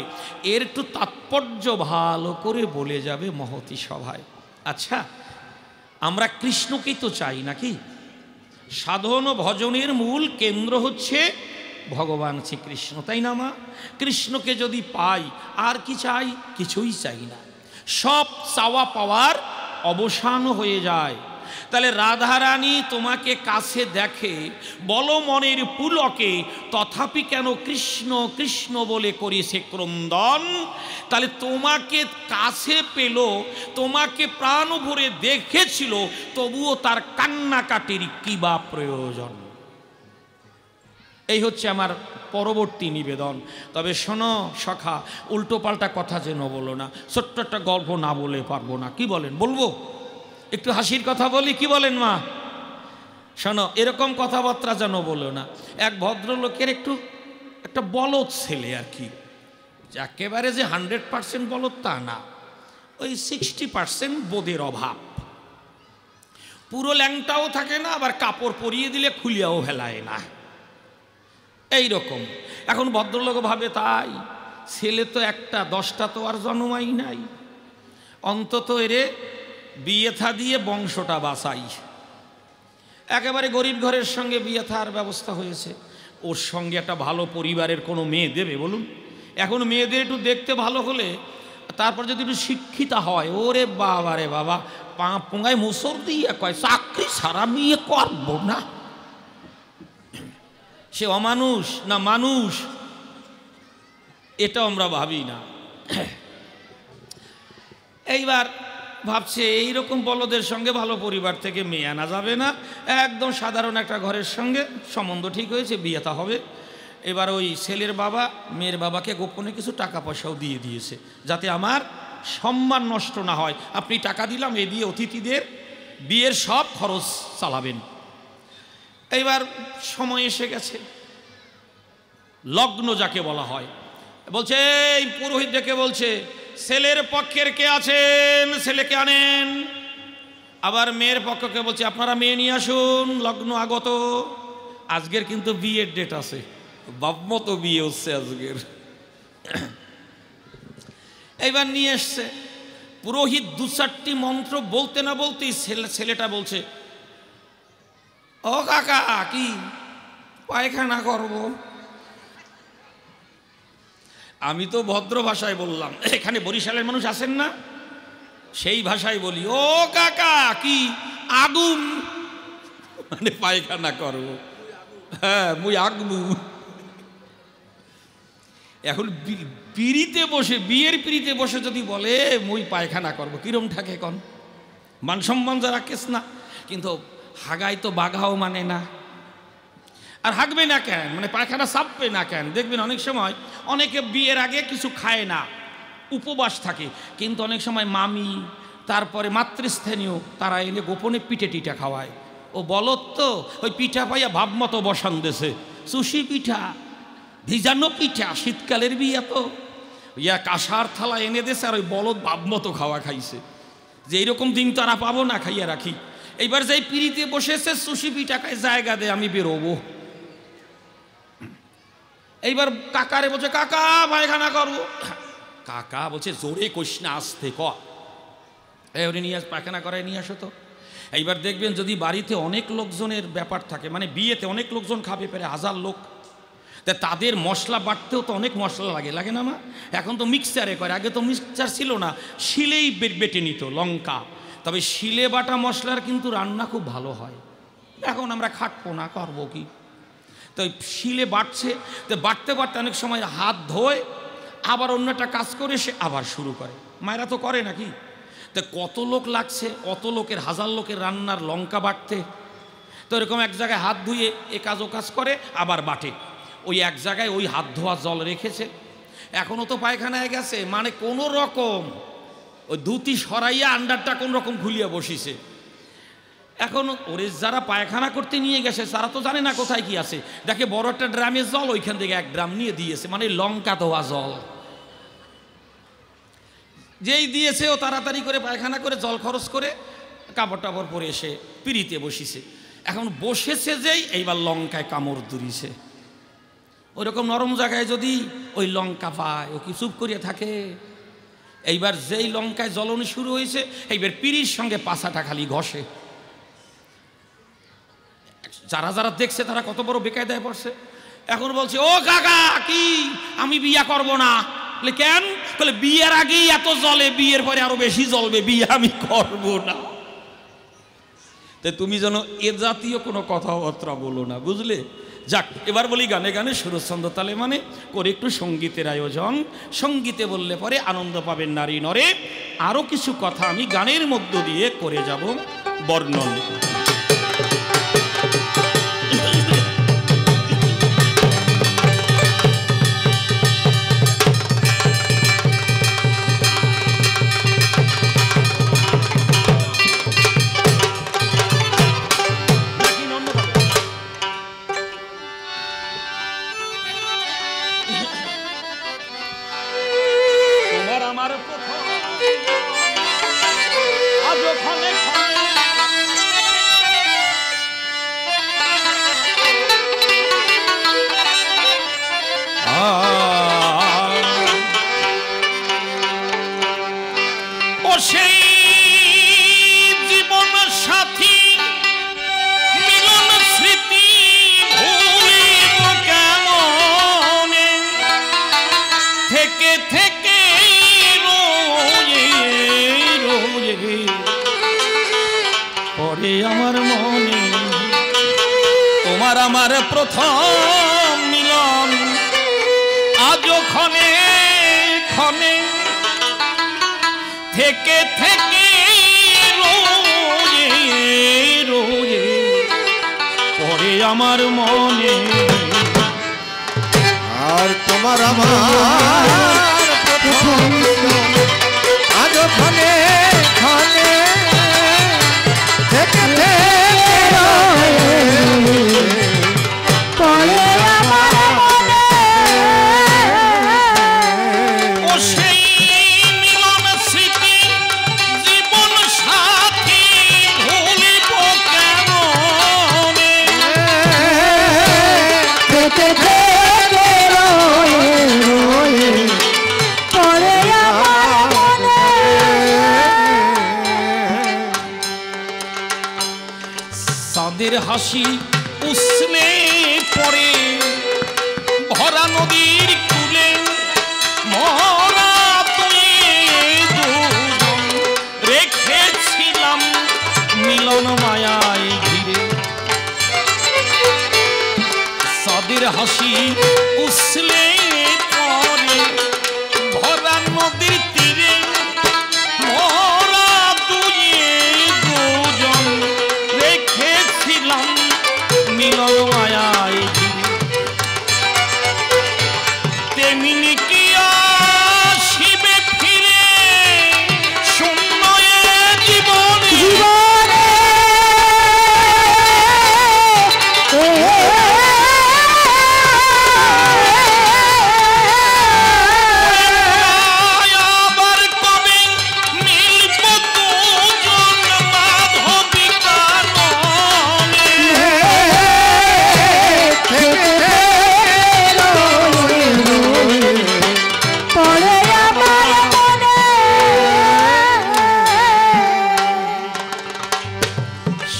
[SPEAKER 2] এর একটু তাৎপর্য ভালো করে বলে যাবে মহতী সভায়। আচ্ছা, আমরা কৃষ্ণকেই তো চাই নাকি? সাধন ও ভজনের মূল কেন্দ্র হচ্ছে ভগবান শ্রীকৃষ্ণ, তাই না মা? কৃষ্ণকে যদি পাই আর কি চাই? কিছুই চাই না, সব চাওয়া পাওয়ার অবসান হয়ে যায়। তাহলে রাধারানী তোমাকে কাছে দেখে, বলো মনের পুলকে, তথাপি কেন কৃষ্ণ কৃষ্ণ বলে করেছে ক্রন্দন। তাহলে তোমাকে কাছে পেল, তোমাকে প্রাণ ভরে দেখেছিল, তবুও তার কান্নাকাটির কি বা প্রয়োজন? এই হচ্ছে আমার পরবর্তী নিবেদন। তবে শোনো সখা, উল্টো পাল্টা কথা যেন বলো না, ছোট্ট একটা গল্প না বলে পারবো না। কি বলেন? বলবো? একটু হাসির কথা বলি, কি বলেন মা? শোনো, এরকম কথাবার্তা যেন বলো না। এক ভদ্রলোকের একটা বলদ ছেলে আর কি, একেবারে যে 100% বলদ তা না, ওই 60% বোধের অভাব। পুরো ল্যাংটাও থাকে না, আবার কাপড় পরিয়ে দিলে খুলিয়াও ফেলায় না, এই রকম। এখন ভদ্রলোক ভাবে তাই ছেলে তো একটা, 10টা তো আর জন্মাই নাই, অন্তত এরে বিয়ে থা দিয়ে বংশটা বাঁচাই। একেবারে গরিব ঘরের সঙ্গে বিয়ে থার ব্যবস্থা হয়েছে। ওর সঙ্গে একটা ভালো পরিবারের কোনো মেয়ে দেবে বলুন? এখন মেয়েদের একটু দেখতে ভালো হলে, তারপর যদি একটু শিক্ষিতা হয়, ওরে বাবা রে বাবা, পা পোঙায় মুসর দিয়ে কয় চাকরি সারা বিয়ে করবো না। সে অমানুষ না মানুষ, এটা আমরা ভাবি না। এইবার ভাবছে এইরকম বলদের সঙ্গে ভালো পরিবার থেকে মেয়ে আনা যাবে না, একদম সাধারণ একটা ঘরের সঙ্গে সম্বন্ধ ঠিক হয়েছে, বিয়েটা হবে। এবার ওই ছেলের বাবা মেয়ের বাবাকে গোপনে কিছু টাকা পয়সাও দিয়ে দিয়েছে, যাতে আমার সম্মান নষ্ট না হয়। আপনি টাকা দিলাম, এ দিয়ে অতিথিদের বিয়ের সব খরচ চালাবেন। এইবার সময় এসে গেছে, লগ্ন যাকে বলা হয়। বলছে, এই পুরোহিত ডেকে বলছে, ছেলের পক্ষের কে আছেন ছেলেকে আনেন। আবার মেয়ের পক্ষকে বলছে, আপনারা মেয়ে নিয়ে আসুন, লগ্ন আগত। আজকের কিন্তু বিয়ের ডেট আছে, বাপমতো বিয়ে হচ্ছে আজকের। এইবার নিয়ে এসছে পুরোহিত, 2-4টি মন্ত্র বলতে না বলতেই ছেলেটা বলছে, ও কাকা, কি পায়খানা করব? আমি তো ভদ্র ভাষায় বললাম, এখানে বরিশালের মানুষ আছেন না, সেই ভাষায় বলি, ও কাকা, কি আগুন? মানে পায়খানা করব। হ্যাঁ, মুই আগুন। এখন পিড়িতে বসে, বিয়ের পিড়িতে বসে যদি বলে মুই পায়খানা করব, কিরম থাকে কন? মান সম্মান যারা কেস না। কিন্তু হাগায় তো বাঘাও মানে না। আর হাঁকবে না কেন, মানে পায়খানা চাপবে না কেন? দেখবেন অনেক সময় অনেকে বিয়ের আগে কিছু খায় না, উপবাস থাকে, কিন্তু অনেক সময় মামি, তারপরে মাতৃস্থানীয়, তারা এনে গোপনে পিঠে টিঠা খাওয়ায়। ও বলত তো ওই পিঠা পাইয়া ভাব মতো বসান দেশে, সুশি পিঠা, ভিজানো পিঠা, শীতকালের বিয়ে তো ইয়া কাঁসার থালা এনে দেশে, আর ওই বলদ ভাব মতো খাওয়া খাইছে, যে এইরকম দিন তারা পাবো না, খাইয়া রাখি। এইবার যাই পিড়িতে বসেছে, সুশি পিঠা খায়, জায়গা দে আমি বেরোবো। এইবার কাকারে বলছে, কাকা পায়খানা করবো। কাকা বলছে, জোরে কইস না, আসতে ক, এবারে নিয়ে পায়খানা করায় নিয়ে আসো তো। এইবার দেখবেন যদি বাড়িতে অনেক লোকজনের ব্যাপার থাকে, মানে বিয়েতে অনেক লোকজন খাবে, প্রায় 1000 লোক, তা তাদের মশলা বাটতেও তো অনেক মশলা লাগে, লাগে না মা? এখন তো মিক্সচারে করে, আগে তো মিক্সচার ছিল না, শিলেই বেটে নিত লঙ্কা। তবে শিলে বাটা মশলার কিন্তু রান্না খুব ভালো হয়। এখন আমরা খাটবো না, করবো কি? তো শিলে বাটছে, তো বাটতে বাটতে অনেক সময় হাত ধোয়, আবার অন্য একটা কাজ করে সে আবার শুরু করে। মায়েরা তো করে নাকি? তো কত লোক লাগছে, অত লোকের, 1000 লোকের রান্নার লঙ্কা বাটতে, তো এরকম এক জায়গায় হাত ধুয়ে এ কাজ ও কাজ করে, আবার বাটে। ওই এক জায়গায় ওই হাত ধোয়া জল রেখেছে, এখনও তো পায়খানায় গেছে, মানে কোনো রকম ওই ধুতি সরাইয়া আন্ডারটা কোন রকম খুলিয়া বসিছে। এখন ওরে যারা পায়খানা করতে নিয়ে গেছে তারা তো জানে না কোথায় কি আছে, দেখে বড় একটা ড্রামের জল, ওইখান থেকে 1 ড্রাম নিয়ে দিয়েছে, মানে লঙ্কা ধোয়া জল। যেই দিয়েছে ও তাড়াতাড়ি করে পায়খানা করে জল খরচ করে কাপড় টাপড় পরে এসে পিড়িতে বসিছে। এখন বসেছে যেই এইবার লঙ্কায় কামড় ধরিছে। ওইরকম নরম জায়গায় যদি ওই লঙ্কা পায়, ও কি চুপ করিয়া থাকে? এইবার যেই লঙ্কায় জ্বলনি শুরু হয়েছে, এইবার পিড়ির সঙ্গে পাছাটা খালি ঘষে। যারা যারা দেখছে তারা কত বড় বেকায়দায় পড়ছে। এখন বলছে, ও কাকা কি আমি বিয়া করব না। বলে কেন? বলে বিয়ের আগেই এত জ্বলে, বিয়ের পরে আরো বেশি জ্বলবে, বিয়ে আমি করব না। তাই তুমি যেন এ জাতীয় কোনো কথাবার্তা বলো না, বুঝলে? যাক, এবার বলি গানে গানে সুরছন্দ তালে মানে করে একটু সঙ্গীতের আয়োজন। সঙ্গীতে বললে পরে আনন্দ পাবেন নারী নরে। আরো কিছু কথা আমি গানের মধ্য দিয়ে করে যাব বর্ণন। আমার প্রথম মিলন আজও ক্ষণে ক্ষণে থেকে থেকে রোয়ে রোয়ে পড়ে আমার মনে।
[SPEAKER 4] আর তোমার আমার প্রথম মিলন আজও ক্ষণে ক্ষণে থেকে থেকে
[SPEAKER 2] হাসি উসলে পড়ে ভরা নদীর কূলে মরা তুই দুজন রেখেছিলাম মিলন মায়ায় ঘিরে। সাদের হাসি উসলে পড়ে ভরা নদীর তীরে মরা তুই দুজন রেখেছিলাম মিলন মায়ায় ঘিরে। তেমনি কি আসিবে ফিরে শূন্য জীবনে আবার কবে মিলব দুজন মাধবী কাননে।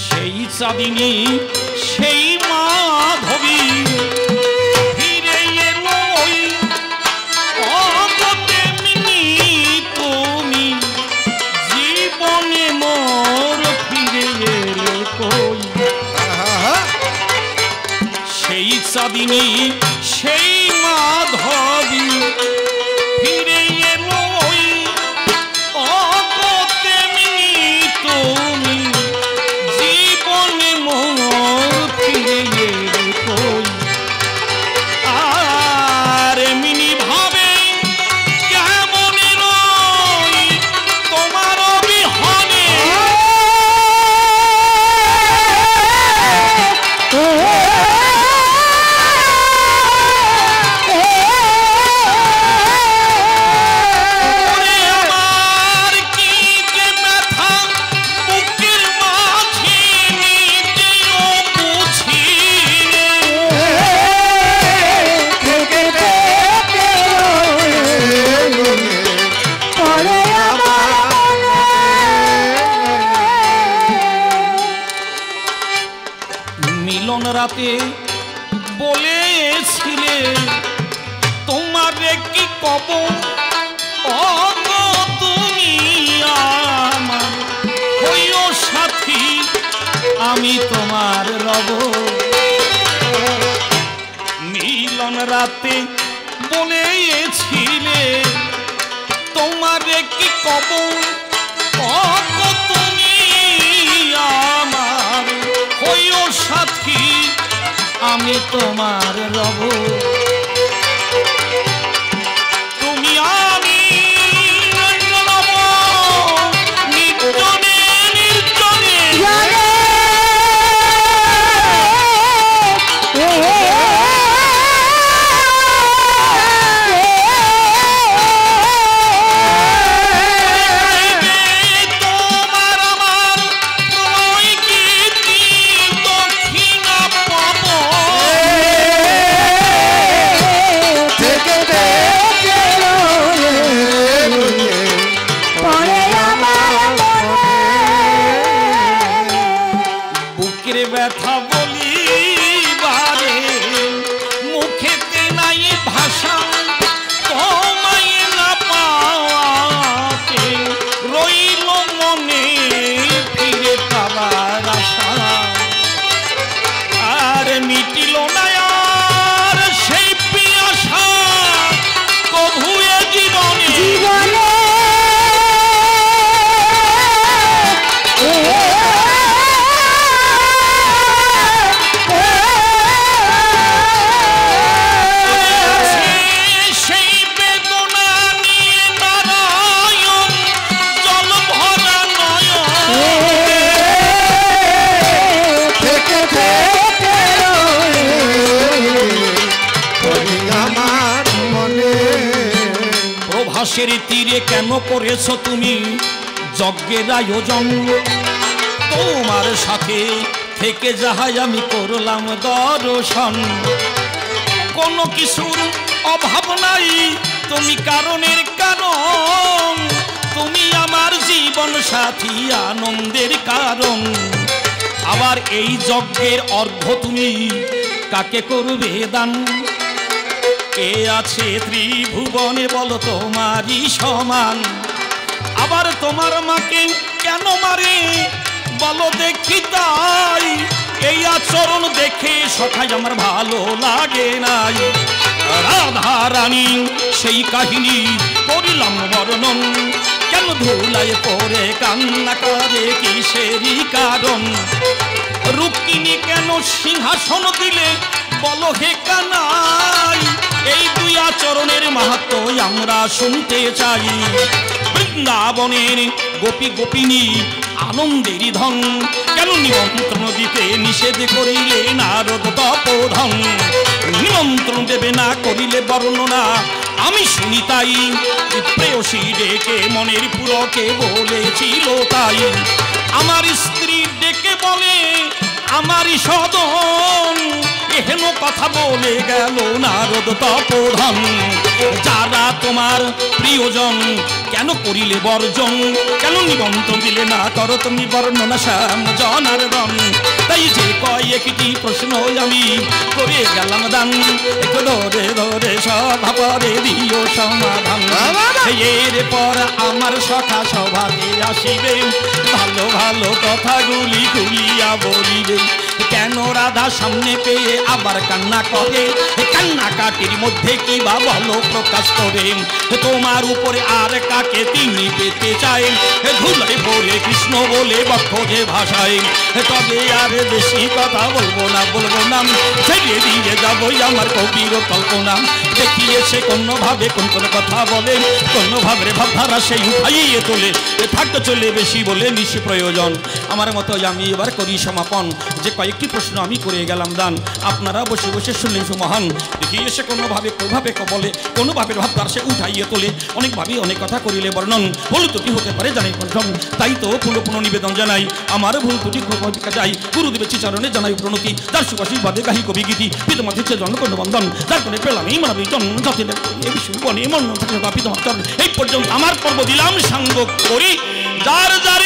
[SPEAKER 2] সেই চাঁদিনী সেই মাধবী ফিরে এলো তেমনি তুমি জীবনে মোর ফিরে এলো কই। সেই চাঁদিনী সেই মাধবী ফিরে এলো তেমনি তুমি জীবনে মোর রাতে বলেছিলে তোমারে কি কব ওগো তুমি আমার হইও সাথী আমি তোমার রব। মিলন রাতে বলেছিলে তোমারে কি কব ওগো তুমি আমার হইও সাথী আমি তোমার রব। তুমি আমি রব নির্জনে নির্জনে ব্যথা বলিবারে মুখেতে নাই ভাষা তোমায় না পাওয়াতে রইল মনে ফিরে পাবার আশা আর মিটিল না আর সেই পিয়াসা কভু এ জীবনে প্রভাসের তীরে কেন করেছো তুমি যজ্ঞের আয়োজন তোমার সাথে থেকে যাহাই আমি করলাম দর্শন কোনো কিছুর অভাব নাই তুমি কারণের কারণ তুমি আমার জীবন সাথী আনন্দের কারণ আবার এই যজ্ঞের অর্ঘ তুমি কাকে করবে দান কে আছে ত্রিভুবনে বলো তোমারই সমান আবার তোমার মাকে কেন মারে বলো দেখি তাই এই আচরণ দেখে সখাই আমার ভালো লাগে নাই রাধা রানী সেই কাহিনী করিলাম বর্ণন কেন ধুলায় পড়ে কান্না করে কিসেরই কারণ রুক্মিণী কেন সিংহাসন দিলে বলো হে কানাই এই দুই আচরণের মাহাত্ম আমরা শুনতে চাই বৃন্দাবনের গোপী গোপিনী আনন্দেরই ধন কেন নিমন্ত্রণ দিতে নিষেধ করিলে নারদ তপোধন নিমন্ত্রণ দেবে না করিলে বর্ণনা আমি শুনি তাই প্রেয়সী ডেকে মনের পুরকে বলেছিল তাই আমার স্ত্রী ডেকে বলে আমারই সদন এহেন কথা বলে গেল নারদ তপোধন যারা তোমার প্রিয়জন কেন করিলে বর্জন কেন নিমন্ত্রণ দিলে না করো তুমি বর্ণনা শ্যাম জনার্দন তাই যে কয়েকটি প্রশ্ন আমি করে গেলাম দান একটু ধরে ধরে সভাপরে দিও সমাধান এরপর আমার সখা সভাতে আসিবে ভালো ভালো কথাগুলি খুলিয়া বলিবে কেন রাধা সামনে পেয়ে আবার কান্না করে কান্নাকাটির মধ্যে কি বা বলো প্রকাশ করে তোমার উপরে আর কাকে তিনি পেতে চায় ধুলায় পড়ে কৃষ্ণ বলে বক্ষে ভাষায় তবে আর বেশি কথা বলবো না ছেড়ে দিয়ে যাবো আমার কবির কল্পনা দেখিয়েছে কোনোভাবে কোন কোন কথা বলে কোনোভাবে ভাবধারা সেই উঠাইয়ে তোলে থাকতে চলে বেশি বলে নিশি প্রয়োজন আমার মতো আমি এবার করি সমাপন যে কয়েকটি প্রশ্ন আমি করে গেলাম দান আপনারা বসে বসে শুনলেন সুমহান দেখিয়েছে কোনোভাবে বলে কোনোভাবে ভাবধারা সে উঠাইয়ে তোলে অনেকভাবে অনেক কথা করিলে বর্ণন ভুল ত্রুটি হতে পারে জানাই কণ্ঠম তাই তো পুনঃ নিবেদন জানাই আমার ভুল ত্রুটি যাই গুরুদেবের চরণে জানাই প্রণতি যার সুবাসী বাদে গাহি কবি গীতি পিতামাতার জন বন্ধন যার কোনে পেলাম এই মানবী জন জাতি বনে মন পিতামাতার এই পর্যন্ত আমার পর্ব দিলাম সাঙ্গ করি যার যার